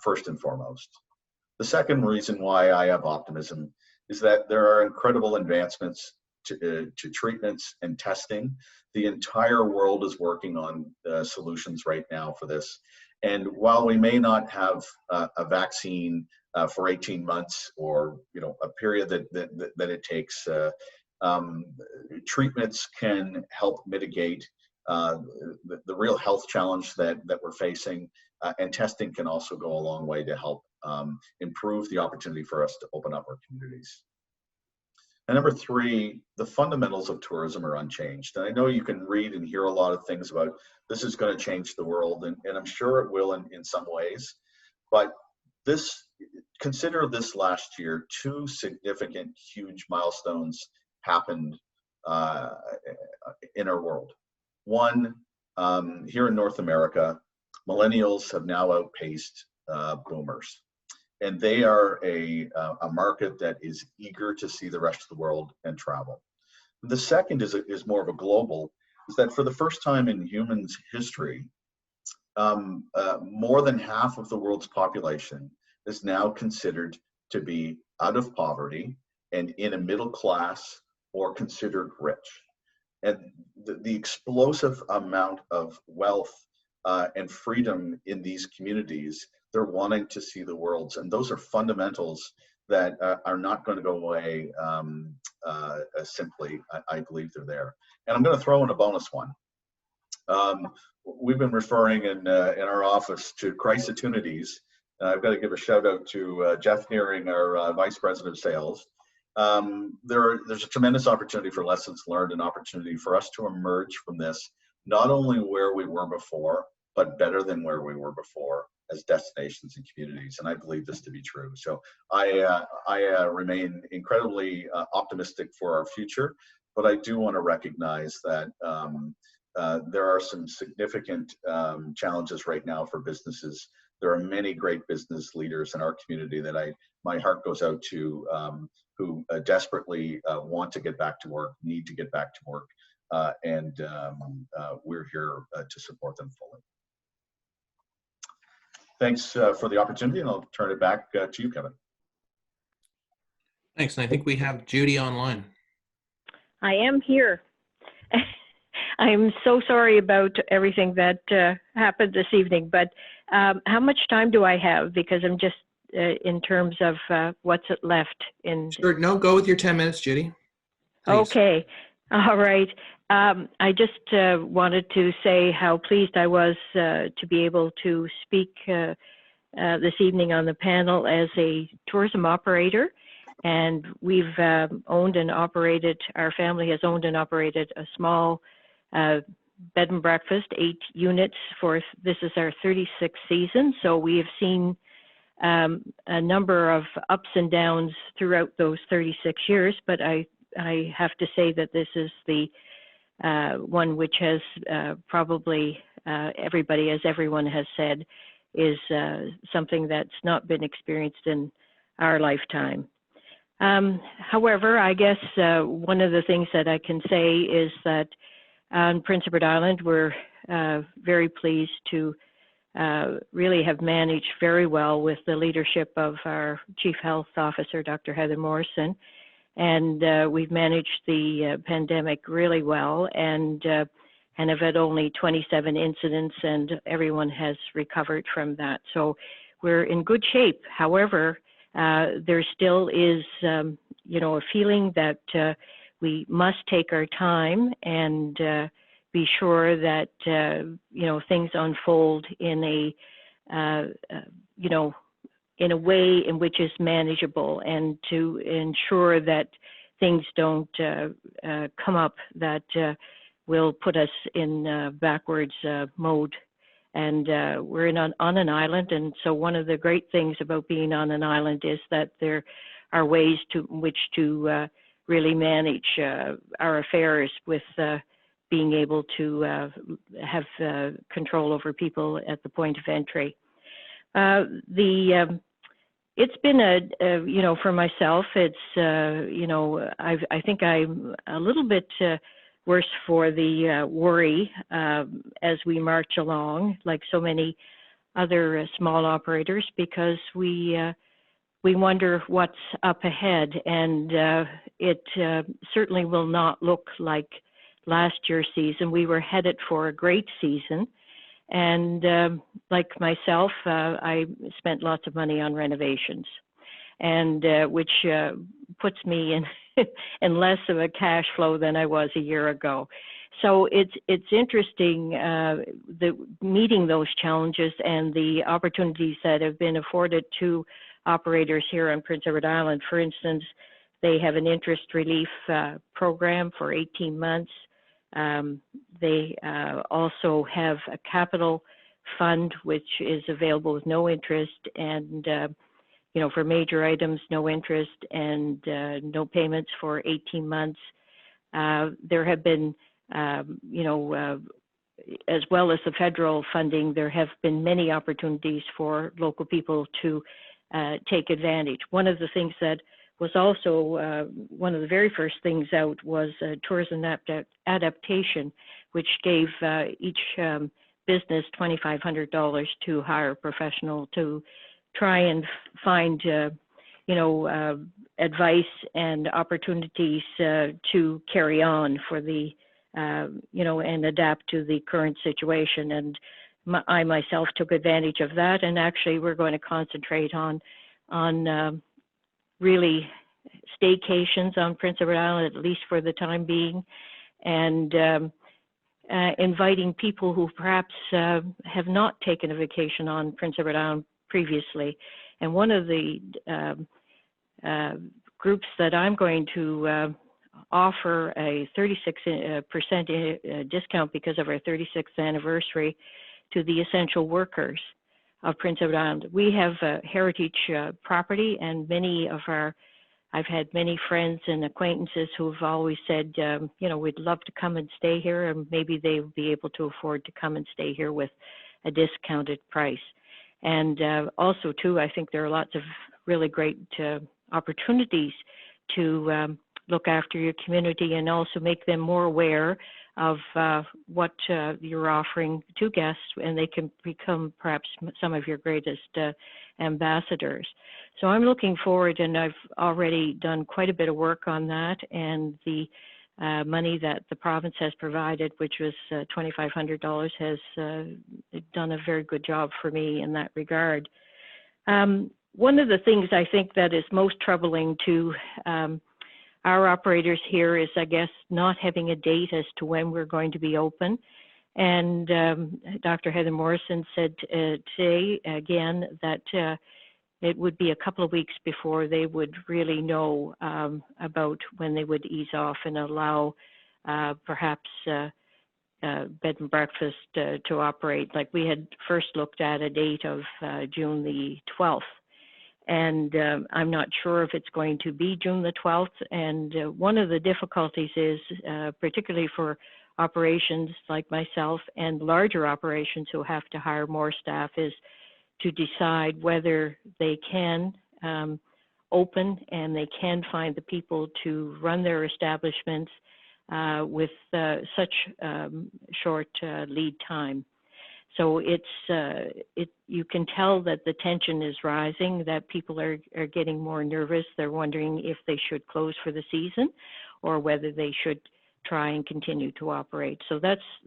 first and foremost. The second reason why I have optimism is that there are incredible advancements to treatments and testing. The entire world is working on solutions right now for this. And while we may not have a vaccine for 18 months or a period that it takes, treatments can help mitigate the real health challenge that we're facing, and testing can also go a long way to help improve the opportunity for us to open up our communities. And number three, the fundamentals of tourism are unchanged. And I know you can read and hear a lot of things about this is going to change the world, and I'm sure it will in some ways. But consider this last year, two significant, huge milestones happened in our world. One, here in North America, millennials have now outpaced boomers. And they are a market that is eager to see the rest of the world and travel. The second is more of a global, is that for the first time in humans' history, more than half of the world's population is now considered to be out of poverty and in a middle class or considered rich. And the explosive amount of wealth and freedom in these communities, they're wanting to see the worlds, and those are fundamentals that are not going to go away simply. I believe they're there. And I'm going to throw in a bonus one. We've been referring in our office to Christopportunities. I've got to give a shout out to Jeff Nearing, our Vice President of Sales. There's a tremendous opportunity for lessons learned and opportunity for us to emerge from this, not only where we were before, but better than where we were before as destinations and communities. And I believe this to be true. So I remain incredibly optimistic for our future, but I do want to recognize that there are some significant challenges right now for businesses. There are many great business leaders in our community that my heart goes out to, who desperately want to get back to work, need to get back to work, and we're here to support them fully. Thanks for the opportunity, and I'll turn it back to you, Kevin. Thanks, and I think we have Judy online. I am here. I'm so sorry about everything that happened this evening, but how much time do I have? Because I'm just in terms of what's left in. Sure, no, go with your 10 minutes, Judy. Please. Okay, all right. I just wanted to say how pleased I was to be able to speak this evening on the panel as a tourism operator. And we've owned and operated, our family has owned and operated a small bed and breakfast, 8 units this is our 36th season. So we have seen a number of ups and downs throughout those 36 years, but I have to say that this is the one which has probably everybody, as everyone has said, is something that's not been experienced in our lifetime. However, I guess one of the things that I can say is that on Prince Edward Island, we're very pleased to really have managed very well with the leadership of our Chief Health Officer, Dr. Heather Morrison. And we've managed the pandemic really well and have had only 27 incidents, and everyone has recovered from that. So we're in good shape. However, there still is, a feeling that we must take our time and be sure that, things unfold in a way in which is manageable, and to ensure that things don't come up that will put us in backwards mode. And we're on an island, and so one of the great things about being on an island is that there are ways to which to really manage our affairs with being able to have control over people at the point of entry. It's been for myself, it's, I think I'm a little bit worse for the worry as we march along, like so many other small operators, because we wonder what's up ahead, and it certainly will not look like last year's season. We were headed for a great season, and like myself, I spent lots of money on renovations, and which puts me in in less of a cash flow than I was a year ago. So it's interesting meeting those challenges and the opportunities that have been afforded to operators here on Prince Edward Island. For instance, they have an interest relief program for 18 months. They also have a capital fund which is available with no interest, and for major items, no interest and no payments for 18 months. There have been, as well as the federal funding, there have been many opportunities for local people to take advantage. One of the things that was also one of the very first things out was tourism adaptation, which gave each business $2,500 to hire a professional to try and find, advice and opportunities to carry on for the, and adapt to the current situation. And I myself took advantage of that, and actually we're going to concentrate on really staycations on Prince Edward Island, at least for the time being, and inviting people who perhaps have not taken a vacation on Prince Edward Island previously. And one of the groups that I'm going to offer a 36% discount because of our 36th anniversary to the essential workers of Prince Edward Island. We have heritage property, and I've had many friends and acquaintances who have always said, we'd love to come and stay here, and maybe they will be able to afford to come and stay here with a discounted price. And also, too, I think there are lots of really great opportunities to look after your community and also make them more aware of what you're offering to guests, and they can become perhaps some of your greatest ambassadors. So I'm looking forward, and I've already done quite a bit of work on that, and the money that the province has provided, which was $2,500, has done a very good job for me in that regard. One of the things I think that is most troubling to our operators here is, I guess, not having a date as to when we're going to be open. And Dr. Heather Morrison said today again that it would be a couple of weeks before they would really know about when they would ease off and allow perhaps bed and breakfast to operate. Like we had first looked at a date of June the 12th. And I'm not sure if it's going to be June the 12th. And one of the difficulties is, particularly for operations like myself and larger operations who have to hire more staff, is to decide whether they can open and they can find the people to run their establishments with such short lead time. So you can tell that the tension is rising, that people are getting more nervous. They're wondering if they should close for the season or whether they should try and continue to operate. So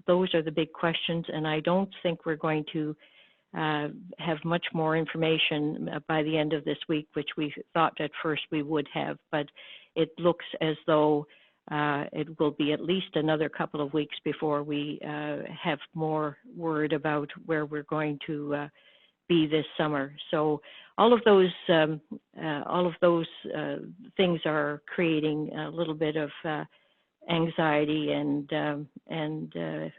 those are the big questions, and I don't think we're going to have much more information by the end of this week, which we thought at first we would have, but it looks as though it will be at least another couple of weeks before we have more word about where we're going to be this summer. So all of those things are creating a little bit of anxiety and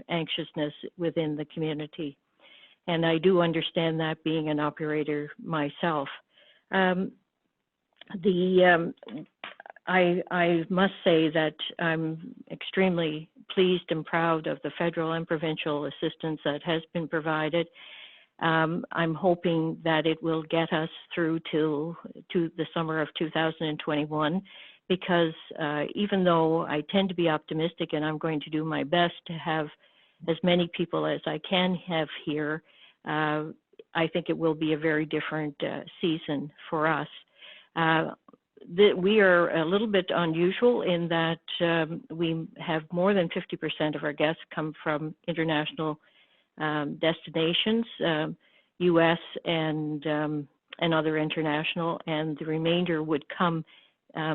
anxiousness within the community. And I do understand that, being an operator myself. I must say that I'm extremely pleased and proud of the federal and provincial assistance that has been provided. I'm hoping that it will get us through to the summer of 2021, because even though I tend to be optimistic and I'm going to do my best to have as many people as I can have here, I think it will be a very different season for us. We are a little bit unusual in that we have more than 50% of our guests come from international destinations, U.S. and other international, and the remainder would come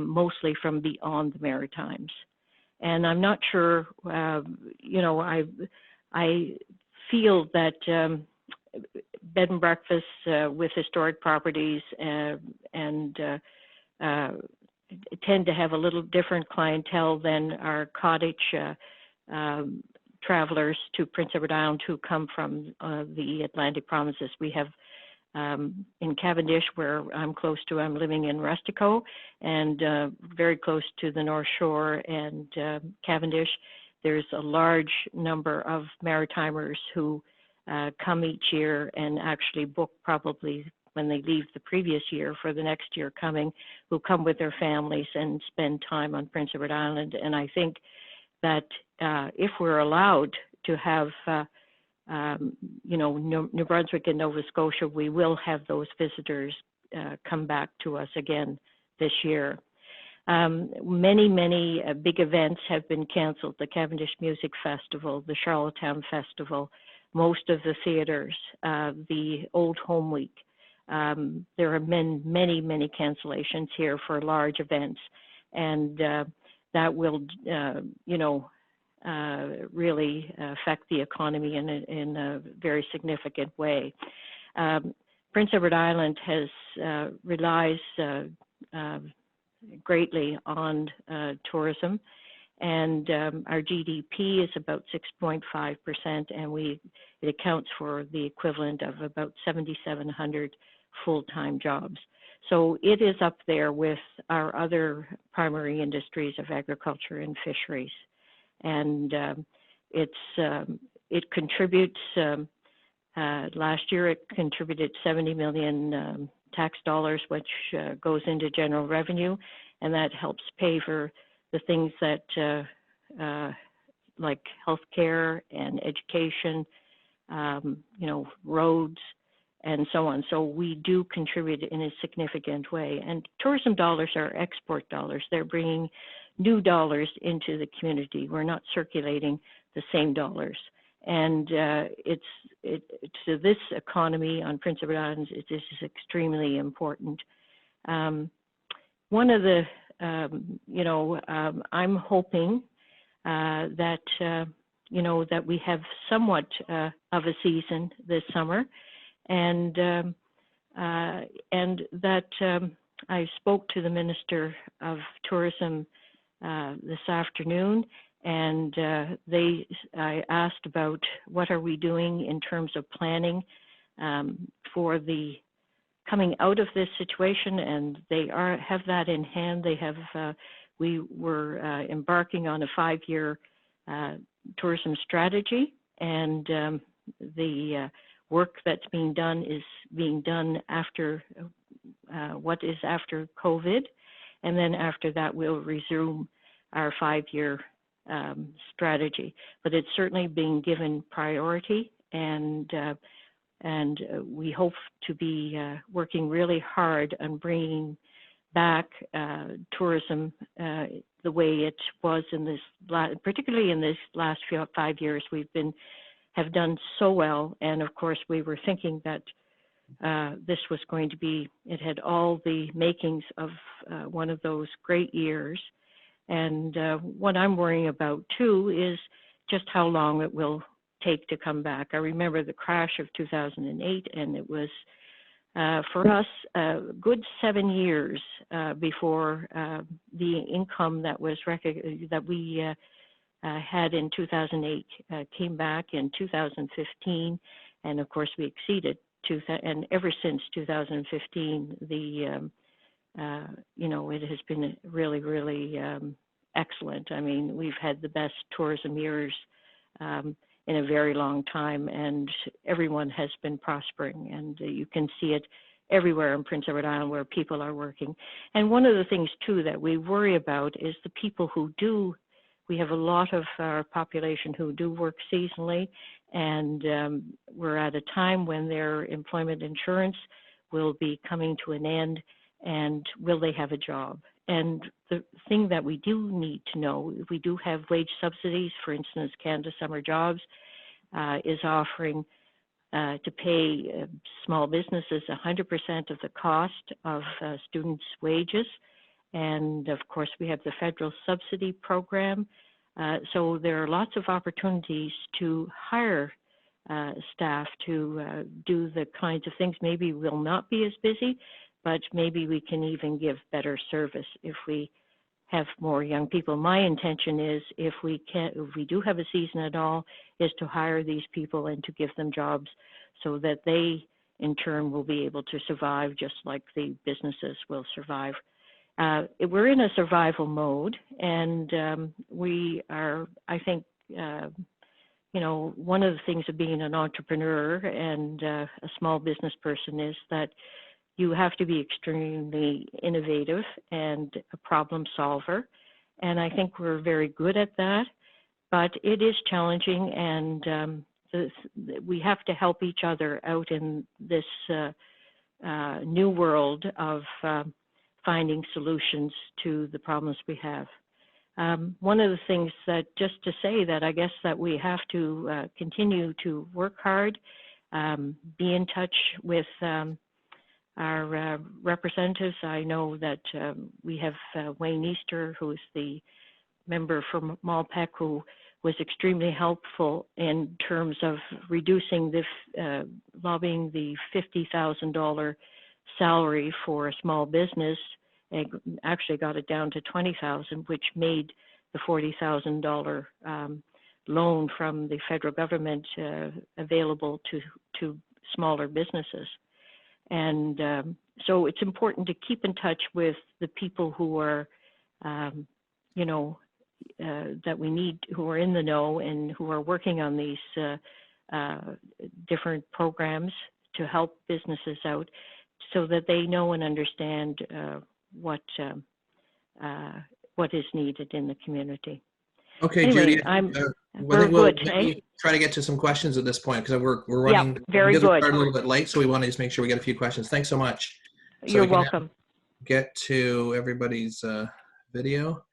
mostly from beyond the Maritimes. And I'm not sure, I feel that bed and breakfasts with historic properties and tend to have a little different clientele than our cottage travelers to Prince Edward Island who come from the Atlantic provinces. We have in Cavendish, where I'm close to, I'm living in Rustico, and very close to the North Shore and Cavendish. There's a large number of Maritimers who come each year and actually book probably when they leave the previous year for the next year coming, who come with their families and spend time on Prince Edward Island. And I think that if we're allowed to have, New Brunswick and Nova Scotia, we will have those visitors come back to us again this year. Many big events have been canceled: the Cavendish Music Festival, the Charlottetown Festival, most of the theaters, the Old Home Week. There have been many cancellations here for large events, and that will, really affect the economy in a very significant way. Prince Edward Island has relies greatly on tourism, and our GDP is about 6.5%, and it accounts for the equivalent of about 7,700 full-time jobs. So it is up there with our other primary industries of agriculture and fisheries. And it contributes, last year it contributed 70 million tax dollars, which goes into general revenue, and that helps pay for the things that like healthcare and education, roads, and so on. So we do contribute in a significant way. And tourism dollars are export dollars. They're bringing new dollars into the community. We're not circulating the same dollars. And to this economy on Prince Edward Island, this is extremely important. One of the, I'm hoping that, that we have somewhat of a season this summer, and that I spoke to the Minister of Tourism this afternoon, and I asked about what are we doing in terms of planning for the coming out of this situation, and they have that in hand. They have. We were embarking on a 5-year tourism strategy, and the work that's being done is being done after what is after COVID, and then after that we'll resume our 5-year strategy. But it's certainly being given priority, and we hope to be working really hard on bringing back tourism the way it was in this, particularly in this last 5 years. Have done so well, and of course we were thinking that this was going to be, it had all the makings of one of those great years. And what I'm worrying about too is just how long it will take to come back. I remember the crash of 2008, and it was for us a good 7 years before the income that was that we had in 2008 came back in 2015, and of course we exceeded and ever since 2015 the it has been really, really excellent. I mean, we've had the best tourism years in a very long time, and everyone has been prospering, and you can see it everywhere in Prince Edward Island where people are working. And one of the things too that we worry about is the people who do. We have a lot of our population who do work seasonally, and we're at a time when their employment insurance will be coming to an end, and will they have a job? And the thing that we do need to know, we do have wage subsidies. For instance, Canada Summer Jobs is offering to pay small businesses 100% of the cost of students' wages. And of course, we have the federal subsidy program. So there are lots of opportunities to hire staff to do the kinds of things. Maybe we'll not be as busy, but maybe we can even give better service if we have more young people. My intention is, if we do have a season at all, is to hire these people and to give them jobs so that they in turn will be able to survive just like the businesses will survive. We're in a survival mode, and we are, I think, one of the things of being an entrepreneur and a small business person is that you have to be extremely innovative and a problem solver. And I think we're very good at that, but it is challenging, and we have to help each other out in this new world of finding solutions to the problems we have. One of the things that, just to say that I guess that we have to continue to work hard, be in touch with our representatives. I know that we have Wayne Easter, who is the member from Malpeque, who was extremely helpful in terms of reducing this, lobbying the $50,000 salary for a small business, and actually got it down to $20,000, which made the $40,000 loan from the federal government available to smaller businesses. And so it's important to keep in touch with the people who are, that we need, who are in the know and who are working on these different programs to help businesses out, so that they know and understand what is needed in the community. Okay, Anyway, Judy, we're good, maybe try to get to some questions at this point, because we're running very good. We're a little bit late, so we want to just make sure we get a few questions. Thanks so much. So You're welcome. Get to everybody's video.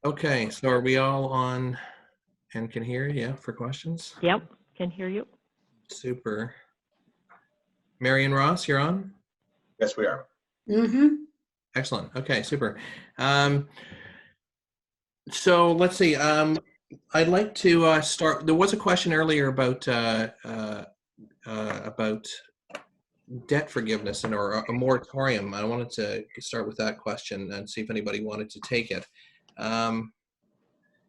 Okay, so are we all on and can hear? Yeah, for questions? Yep, can hear you. Super. Marion Ross, you're on? Yes, we are. Mm-hmm. Excellent. Okay, super. So let's see. I'd like to start. There was a question earlier about debt forgiveness or a moratorium. I wanted to start with that question and see if anybody wanted to take it.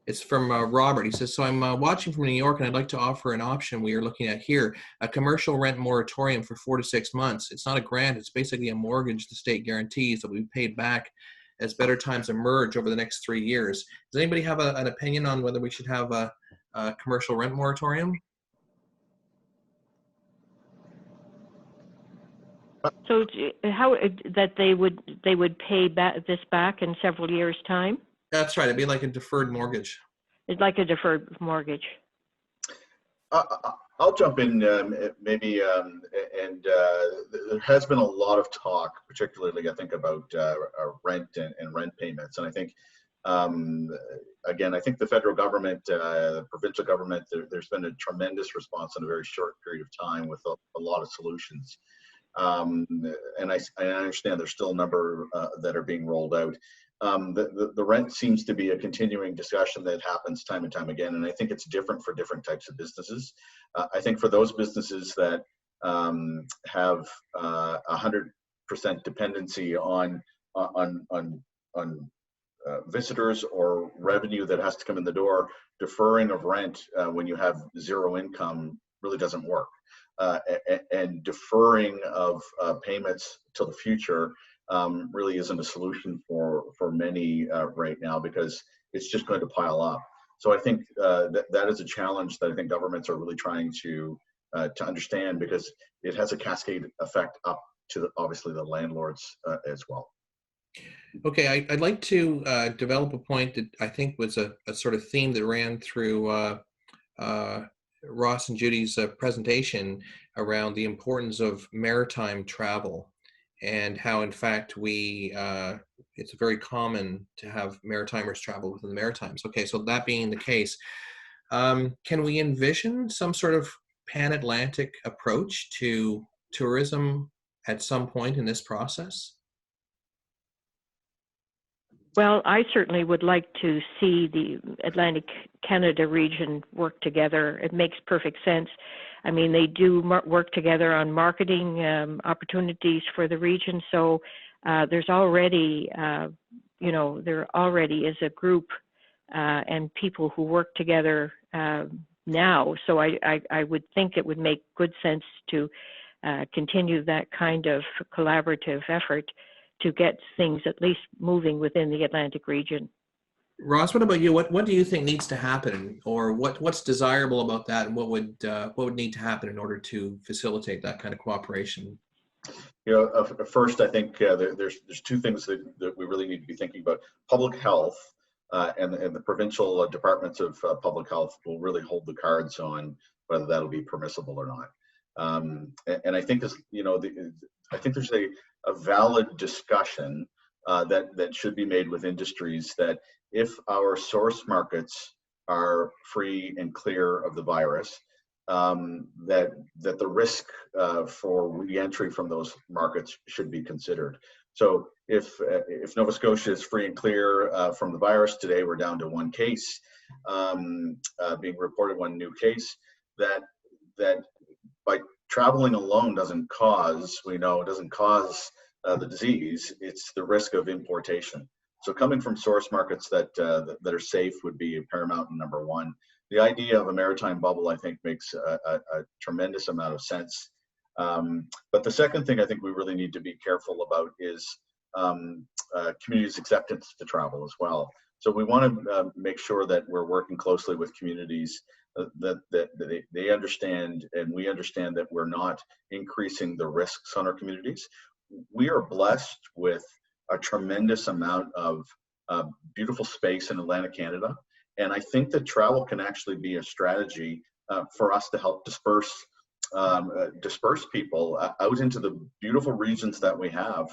It's from Robert. He says, so I'm watching from New York, and I'd like to offer an option we are looking at here, a commercial rent moratorium for 4 to 6 months. It's not a grant. It's basically a mortgage the state guarantees that we paid back as better times emerge over the next 3 years. Does anybody have an opinion on whether we should have a commercial rent moratorium? So how that they would pay this back in several years' time? That's right. It'd be like a deferred mortgage. It's like a deferred mortgage. I'll jump in maybe, and there has been a lot of talk, particularly I think about rent and rent payments. And I think, again, I think the federal government, the provincial government, there's been a tremendous response in a very short period of time with a lot of solutions. And I understand there's still a number that are being rolled out. The rent seems to be a continuing discussion that happens time and time again, and I think it's different for different types of businesses. I think for those businesses that have 100% dependency on visitors or revenue that has to come in the door, deferring of rent when you have zero income really doesn't work. And deferring of payments till the future really isn't a solution for many right now, because it's just going to pile up. So I think that is a challenge that I think governments are really trying to understand, because it has a cascade effect up to obviously the landlords as well. Okay, I'd like to develop a point that I think was a sort of theme that ran through Ross and Judy's presentation around the importance of maritime travel, and how in fact it's very common to have maritimers travel within the Maritimes. Okay, so that being the case, can we envision some sort of pan-Atlantic approach to tourism at some point in this process? Well, I certainly would like to see the Atlantic Canada region work together. It makes perfect sense. I mean, they do work together on marketing opportunities for the region. So there's already, there already is a group and people who work together now. So I would think it would make good sense to continue that kind of collaborative effort to get things at least moving within the Atlantic region. Ross, what about you? What do you think needs to happen, or what's desirable about that, and what would need to happen in order to facilitate that kind of cooperation? First, I think there's two things that we really need to be thinking about. Public health and the provincial departments of public health will really hold the cards on whether that'll be permissible or not. And I think I think there's a valid discussion that should be made with industries, that if our source markets are free and clear of the virus, that the risk for re-entry from those markets should be considered. So if Nova Scotia is free and clear from the virus today, we're down to one case being reported, one new case, that by traveling alone doesn't cause the disease. It's the risk of importation. So coming from source markets that are safe would be paramount and number one. The idea of a maritime bubble, I think, makes a tremendous amount of sense. But the second thing I think we really need to be careful about is communities' acceptance to travel as well. So we want to make sure that we're working closely with communities, that they understand, and we understand that we're not increasing the risks on our communities. We are blessed with a tremendous amount of beautiful space in Atlantic Canada. And I think that travel can actually be a strategy for us to help disperse people out into the beautiful regions that we have.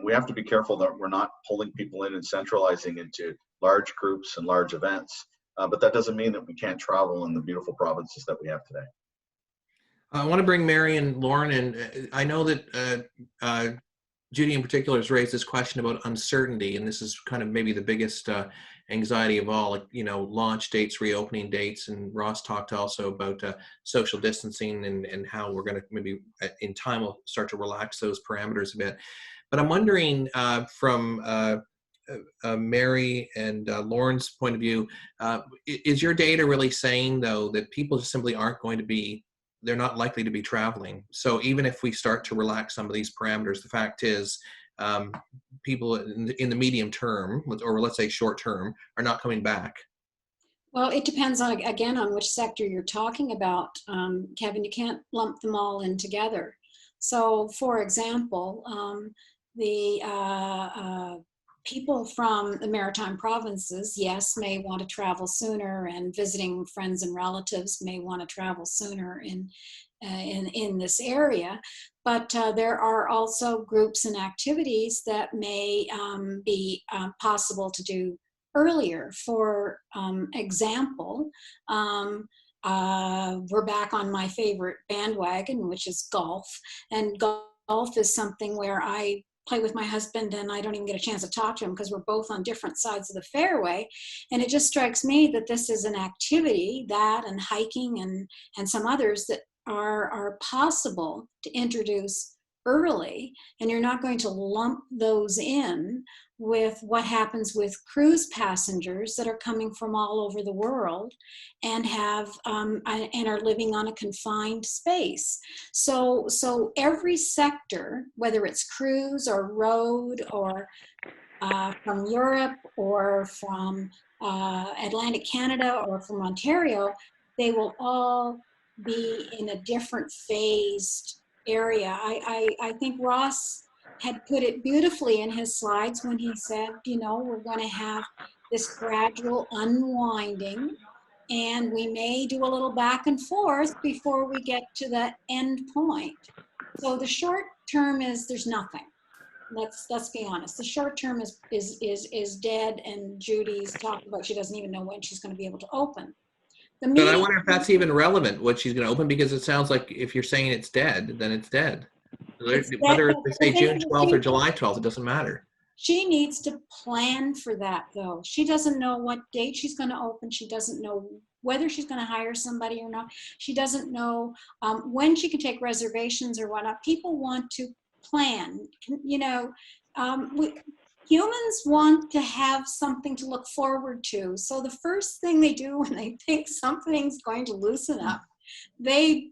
We have to be careful that we're not pulling people in and centralizing into large groups and large events. But that doesn't mean that we can't travel in the beautiful provinces that we have today. I want to bring Mary and Lorn in. I know that Judy in particular has raised this question about uncertainty, and this is kind of maybe the biggest anxiety of all, launch dates, reopening dates, and Ross talked also about social distancing and how we're going to maybe in time we'll start to relax those parameters a bit. But I'm wondering from Mary and Lorn's point of view, is your data really saying, though, that people simply aren't going to be, they're not likely to be traveling? So even if we start to relax some of these parameters, the fact is people in the medium term, or let's say short term, are not coming back. Well, it depends on, again, on which sector you're talking about, Kevin. You can't lump them all in together. So, for example, the people from the maritime provinces, yes, may want to travel sooner, and visiting friends and relatives may want to travel sooner in this area. But there are also groups and activities that may be possible to do earlier. For example, we're back on my favorite bandwagon, which is golf. And golf is something where I play with my husband, and I don't even get a chance to talk to him because we're both on different sides of the fairway. And it just strikes me that this is an activity, that and hiking and some others, that are possible to introduce early, and you're not going to lump those in with what happens with cruise passengers that are coming from all over the world and have and are living on a confined space. So every sector, whether it's cruise or road or from Europe or from Atlantic Canada or from Ontario, they will all be in a different phased area. I think Ross had put it beautifully in his slides when he said, you know, we're going to have this gradual unwinding, and we may do a little back and forth before we get to the end point. So the short term is there's nothing. Let's be honest. The short term is dead, and Judy's talking about she doesn't even know when she's going to be able to open. But I wonder if that's even relevant, what she's going to open, because it sounds like if you're saying it's dead, then it's dead. Whether they say June 12th or July 12th, it doesn't matter. She needs to plan for that, though. She doesn't know what date she's going to open. She doesn't know whether she's going to hire somebody or not. She doesn't know when she can take reservations or whatnot. People want to plan. You know, humans want to have something to look forward to. So the first thing they do when they think something's going to loosen up, they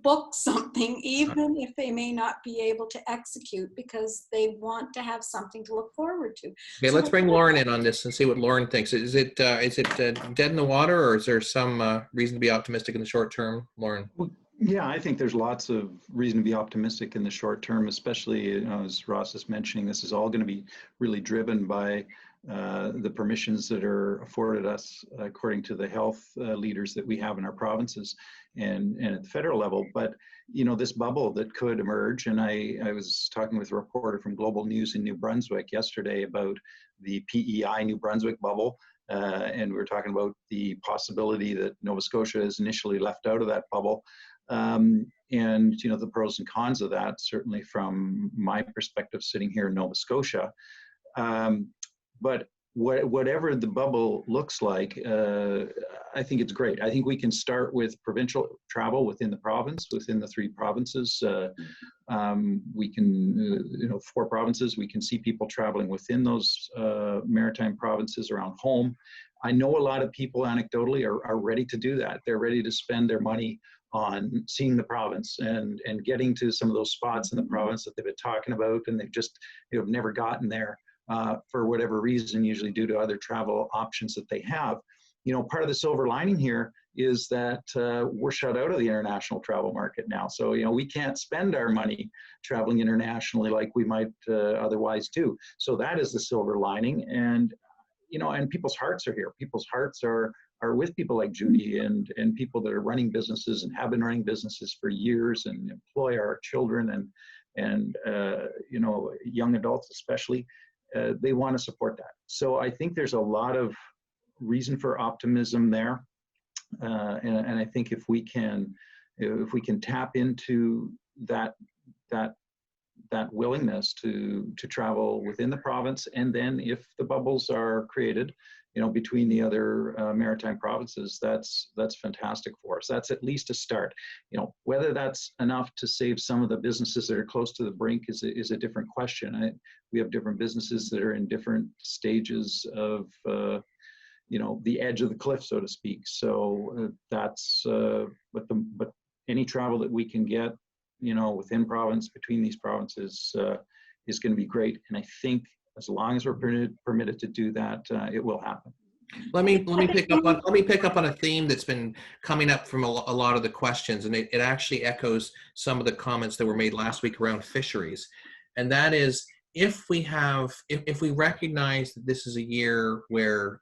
book something, even if they may not be able to execute, because they want to have something to look forward to. Okay, so let's bring Lorn in on this and see what Lorn thinks. Is it dead in the water, or is there some reason to be optimistic in the short term, Lorn? Well, yeah, I think there's lots of reason to be optimistic in the short term, especially, you know, as Ross is mentioning, this is all going to be really driven by the permissions that are afforded us according to the health leaders that we have in our provinces and at the federal level. But, you know, this bubble that could emerge, and I was talking with a reporter from Global News in New Brunswick yesterday about the PEI New Brunswick bubble, and we were talking about the possibility that Nova Scotia is initially left out of that bubble. And, you know, the pros and cons of that, certainly from my perspective sitting here in Nova Scotia. But whatever the bubble looks like, I think it's great. I think we can start with provincial travel within the province, within the 3 provinces. We can, you know, 4 provinces, we can see people traveling within those maritime provinces around home. I know a lot of people anecdotally are ready to do that. They're ready to spend their money on seeing the province and getting to some of those spots in the province that they've been talking about, and they've just, you know, never gotten there for whatever reason, usually due to other travel options that they have. You know, part of the silver lining here is that we're shut out of the international travel market now. So, you know, we can't spend our money traveling internationally like we might otherwise do. So that is the silver lining. And, you know, and people's hearts are here. People's hearts are with people like Judy and people that are running businesses and have been running businesses for years and employ our children and you know, young adults especially. They want to support that. So I think there's a lot of reason for optimism there. And I think if we can tap into that that willingness to travel within the province. And then if the bubbles are created, between the other maritime provinces, that's fantastic for us. That's at least a start. Whether that's enough to save some of the businesses that are close to the brink is a different question. We have different businesses that are in different stages of, the edge of the cliff, so to speak. So but any travel that we can get, within province, between these provinces, is going to be great. And I think as long as we're permitted to do that, it will happen. Let me pick up on a theme that's been coming up from a lot of the questions, and it actually echoes some of the comments that were made last week around fisheries. And that is, if we recognize that this is a year where,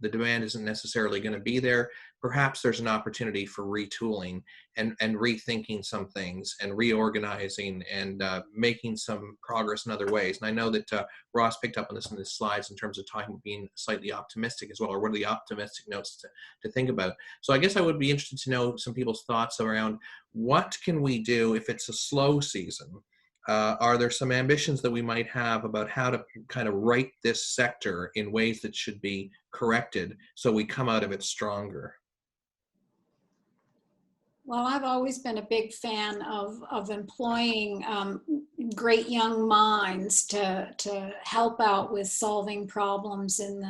the demand isn't necessarily going to be there, perhaps there's an opportunity for retooling and rethinking some things and reorganizing and making some progress in other ways. And I know that Ross picked up on this in his slides in terms of talking about being slightly optimistic as well, or what are the optimistic notes to think about. So I guess I would be interested to know some people's thoughts around what can we do if it's a slow season. Are there some ambitions that we might have about how to kind of right this sector in ways that should be corrected so we come out of it stronger? Well, I've always been a big fan of employing great young minds to help out with solving problems in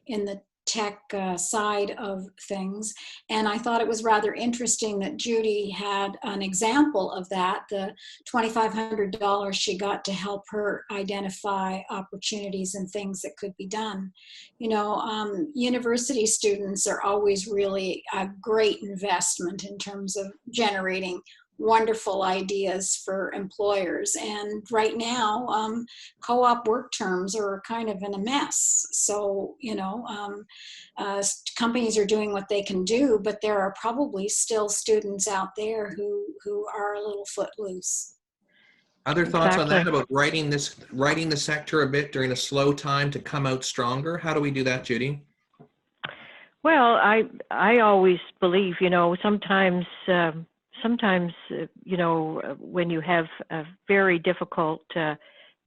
the tech side of things. And I thought it was rather interesting that Judy had an example of that, the $2,500 she got to help her identify opportunities and things that could be done. University students are always really a great investment in terms of generating wonderful ideas for employers. And right now, co-op work terms are kind of in a mess. So, companies are doing what they can do, but there are probably still students out there who are a little footloose. Other thoughts on that, about righting the sector a bit during a slow time to come out stronger? How do we do that, Judy? Well, I always believe, sometimes, when you have a very difficult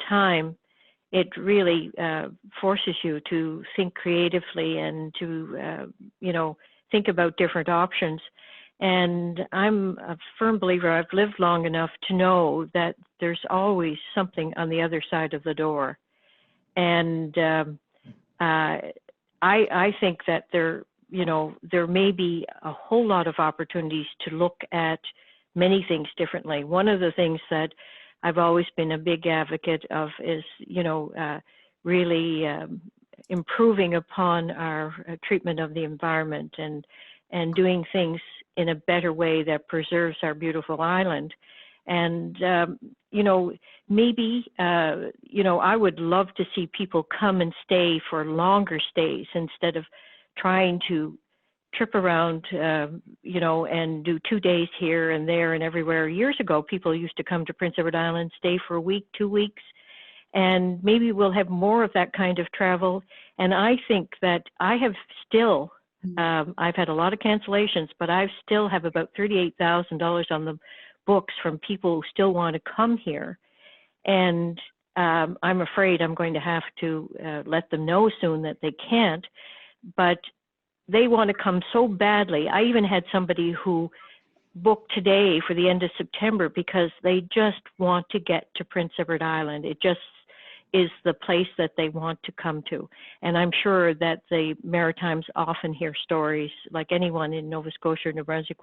time, it really forces you to think creatively and to, think about different options. And I'm a firm believer, I've lived long enough to know that there's always something on the other side of the door. And I think that there may be a whole lot of opportunities to look at many things differently. One of the things that I've always been a big advocate of is, really improving upon our treatment of the environment and doing things in a better way that preserves our beautiful island. And, maybe, I would love to see people come and stay for longer stays instead of trying to trip around, and do 2 days here and there and everywhere. Years ago, people used to come to Prince Edward Island, stay for a week, 2 weeks, and maybe we'll have more of that kind of travel. And I think that I have still, I've had a lot of cancellations, but I still have about $38,000 on the books from people who still want to come here. And I'm afraid I'm going to have to let them know soon that they can't, but they want to come so badly. I even had somebody who booked today for the end of September because they just want to get to Prince Edward Island. It just is the place that they want to come to. And I'm sure that the Maritimes often hear stories, like anyone in Nova Scotia or New Brunswick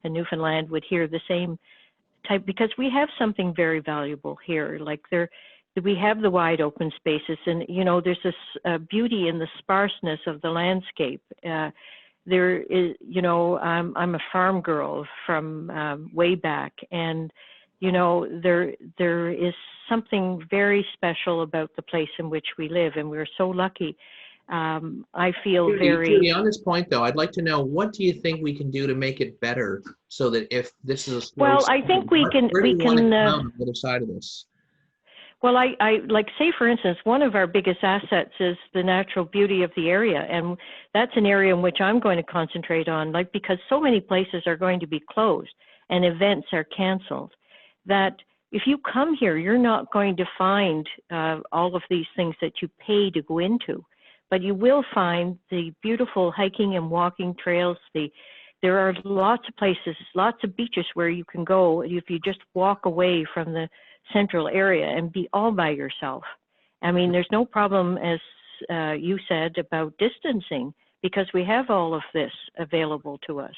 and Newfoundland would hear the same type, because we have something very valuable here. Like we have the wide open spaces, and there's this beauty in the sparseness of the landscape. There is, I'm a farm girl from way back, and there is something very special about the place in which we live, and we're so lucky. I feel Judy, on this point, though, I'd like to know, what do you think we can do to make it better so that if this is a slow I think we can on the other side of this? Well, I like, say, for instance, one of our biggest assets is the natural beauty of the area. And that's an area in which I'm going to concentrate on, because so many places are going to be closed and events are canceled, that if you come here, you're not going to find all of these things that you pay to go into, but you will find the beautiful hiking and walking trails. There are lots of places, lots of beaches where you can go if you just walk away from the central area and be all by yourself. I mean, there's no problem, as you said, about distancing, because we have all of this available to us.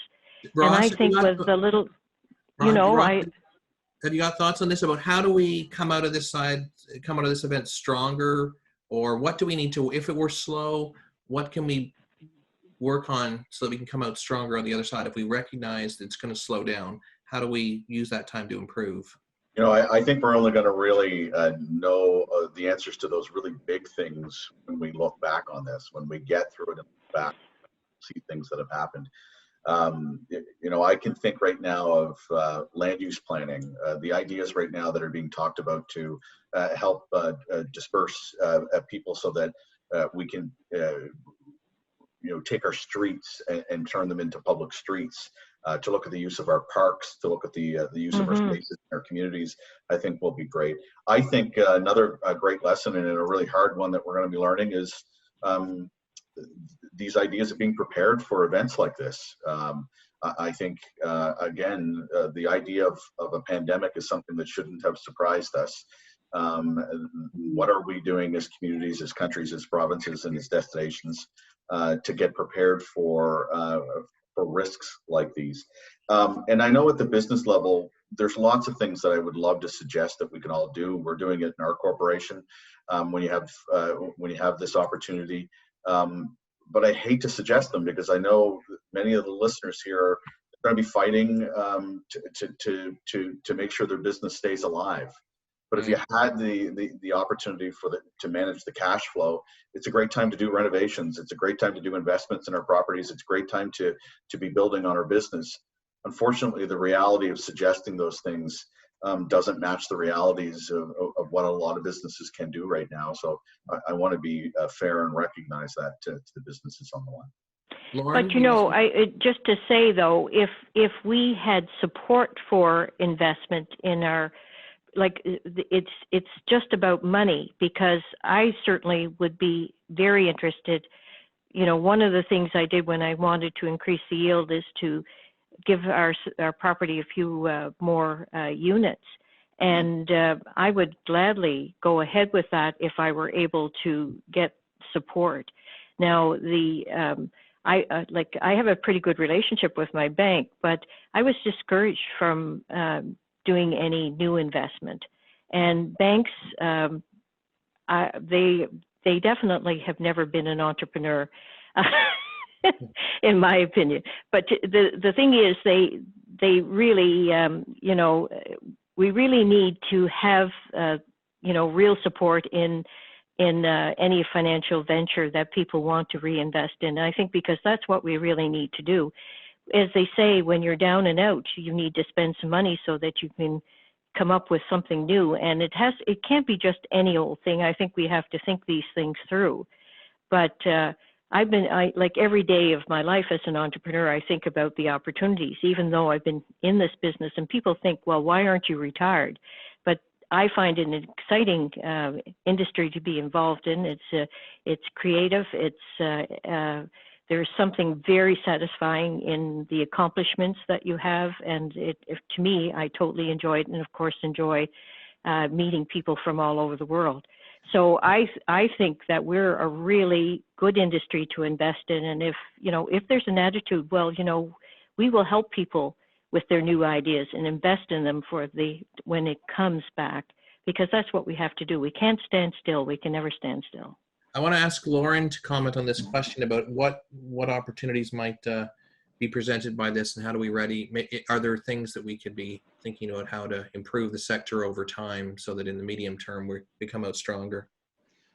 Ross, and I think with the little, you know, Ross, have you got thoughts on this about how do we come out of this event stronger, or what do we need to, if it were slow, what can we work on so that we can come out stronger on the other side? If we recognize that it's going to slow down, how do we use that time to improve? You know, I think we're only going to really know the answers to those really big things when we look back on this, when we get through it and look back, see things that have happened. You know, I can think right now of land use planning, the ideas right now that are being talked about to help disperse people so that we can, you know, take our streets and turn them into public streets. To look at the use of our parks, to look at the use of our spaces in our communities, I think will be great. I think another great lesson, and a really hard one that we're going to be learning, is these ideas of being prepared for events like this. I think, again, the idea of a pandemic is something that shouldn't have surprised us. What are we doing as communities, as countries, as provinces, and as destinations to get prepared for risks like these? And I know at the business level, there's lots of things that I would love to suggest that we can all do. We're doing it in our corporation when you have this opportunity. But I hate to suggest them because I know many of the listeners here are going to be fighting to make sure their business stays alive. But if you had the opportunity to manage the cash flow, it's a great time to do renovations. It's a great time to do investments in our properties. It's a great time to be building on our business. Unfortunately, the reality of suggesting those things doesn't match the realities of what a lot of businesses can do right now. So I want to be fair and recognize that to the businesses on the line. Lorn, but you know, just to say though, if we had support for investment in our, like, it's just about money, because I certainly would be very interested. You know, one of the things I did when I wanted to increase the yield is to give our property a few more units. And I would gladly go ahead with that if I were able to get support. Now, I have a pretty good relationship with my bank, but I was discouraged from doing any new investment. And banks, they definitely have never been an entrepreneur. In my opinion. But the thing is, they really, you know, we really need to have, you know, real support in any financial venture that people want to reinvest in. And I think because that's what we really need to do. As they say, when you're down and out, you need to spend some money so that you can come up with something new. And it can't be just any old thing. I think we have to think these things through. But I like every day of my life as an entrepreneur, I think about the opportunities, even though I've been in this business, and people think, well, why aren't you retired? But I find it an exciting industry to be involved in. It's creative. There's something very satisfying in the accomplishments that you have. And to me, I totally enjoy it. And of course, enjoy meeting people from all over the world. So I think that we're a really good industry to invest in. And if there's an attitude, well, you know, we will help people with their new ideas and invest in them when it comes back, because that's what we have to do. We can't stand still. We can never stand still. I want to ask Lorn to comment on this question about what opportunities might be presented by this, and how do we are there things that we could be thinking about how to improve the sector over time so that in the medium term we come out stronger?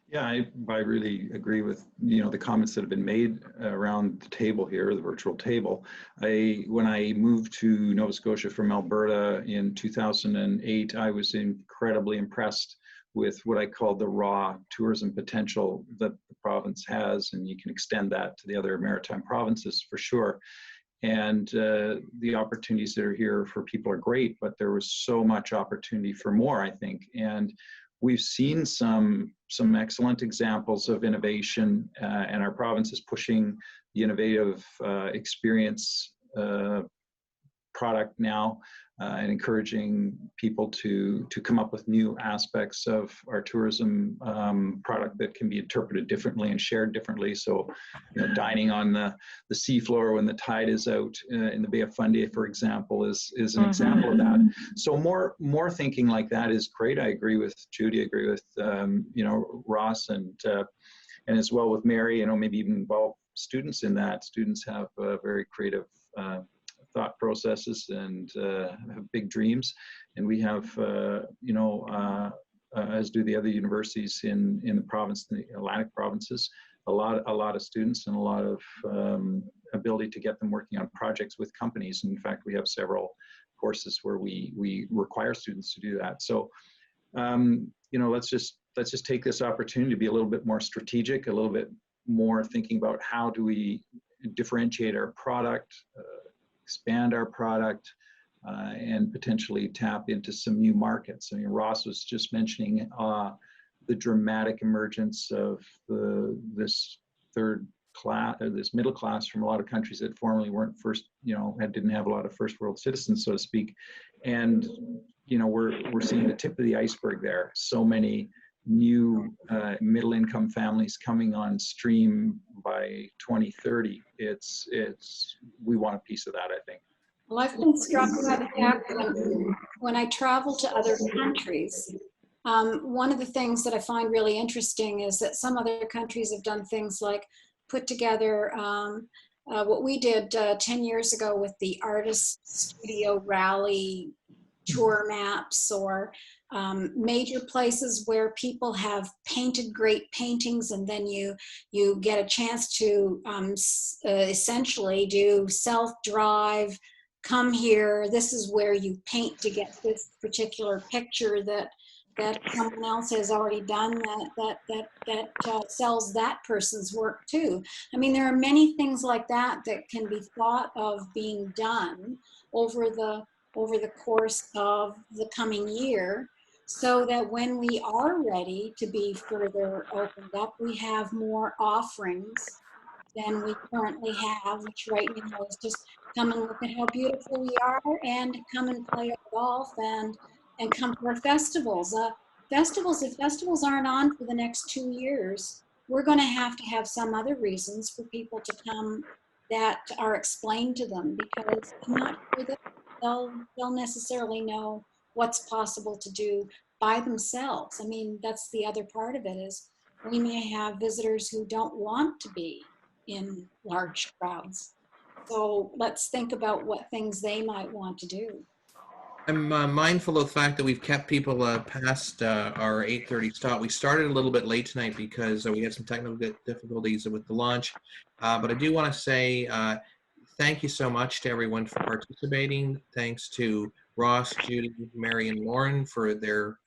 Yeah, I really agree with, you know, the comments that have been made around the table here, the virtual table. When I moved to Nova Scotia from Alberta in 2008, I was incredibly impressed with what I call the raw tourism potential that the province has, and you can extend that to the other maritime provinces for sure. And the opportunities that are here for people are great, but there was so much opportunity for more, I think. And we've seen some excellent examples of innovation, and our province is pushing the innovative experience product now, and encouraging people to come up with new aspects of our tourism product that can be interpreted differently and shared differently. So, dining on the seafloor when the tide is out in the Bay of Fundy, for example, is an example of that. So more thinking like that is great. I agree with Judy. I agree with Ross, and as well with Mary. Maybe even involve students in that. Students have very creative thought processes and have big dreams, and we have as do the other universities in the province, the Atlantic provinces, a lot of students and a lot of ability to get them working on projects with companies. And in fact, we have several courses where we require students to do that. So let's just take this opportunity to be a little bit more strategic, a little bit more thinking about how do we differentiate our product, expand our product, and potentially tap into some new markets. I mean, Ross was just mentioning the dramatic emergence of this third class, or this middle class from a lot of countries that formerly weren't didn't have a lot of first world citizens, so to speak. And we're seeing the tip of the iceberg there. So many new middle income families coming on stream by 2030. We want a piece of that, I think. Well, I've been struck by the fact that when I travel to other countries, one of the things that I find really interesting is that some other countries have done things like put together what we did 10 years ago with the Artist Studio Rally tour maps, or major places where people have painted great paintings, and then you get a chance to essentially do self-drive, come here, this is where you paint to get this particular picture that someone else has already done that sells that person's work too. I mean, there are many things like that that can be thought of being done over the course of the coming year, so that when we are ready to be further opened up, we have more offerings than we currently have, which right now is just come and look at how beautiful we are, and come and play golf, and come to our festivals. If festivals aren't on for the next 2 years, we're going to have some other reasons for people to come that are explained to them, because I'm not sure that they'll necessarily know what's possible to do by themselves. I mean, that's the other part of it, is we may have visitors who don't want to be in large crowds. So let's think about what things they might want to do. I'm mindful of the fact that we've kept people past our 8:30 stop. We started a little bit late tonight because we had some technical difficulties with the launch. But I do want to say thank you so much to everyone for participating. Thanks to Ross, Judy, Mary, and Lorn for their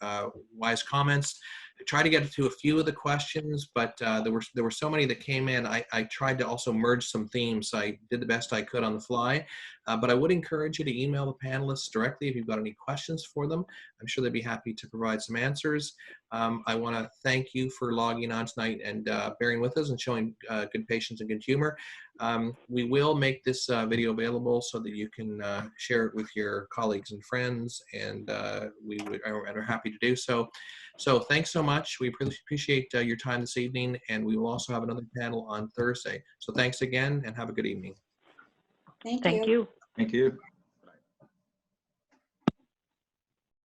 wise comments. I tried to get to a few of the questions, but there were so many that came in. I tried to also merge some themes. I did the best I could on the fly, but I would encourage you to email the panelists directly if you've got any questions for them. I'm sure they'd be happy to provide some answers. I want to thank you for logging on tonight and bearing with us and showing good patience and good humor. We will make this video available so that you can share it with your colleagues and friends, and we are happy to do so. So thanks so much. We appreciate your time this evening, and we will also have another panel on Thursday. So thanks again, and have a good evening. Thank Thank you. Thank you.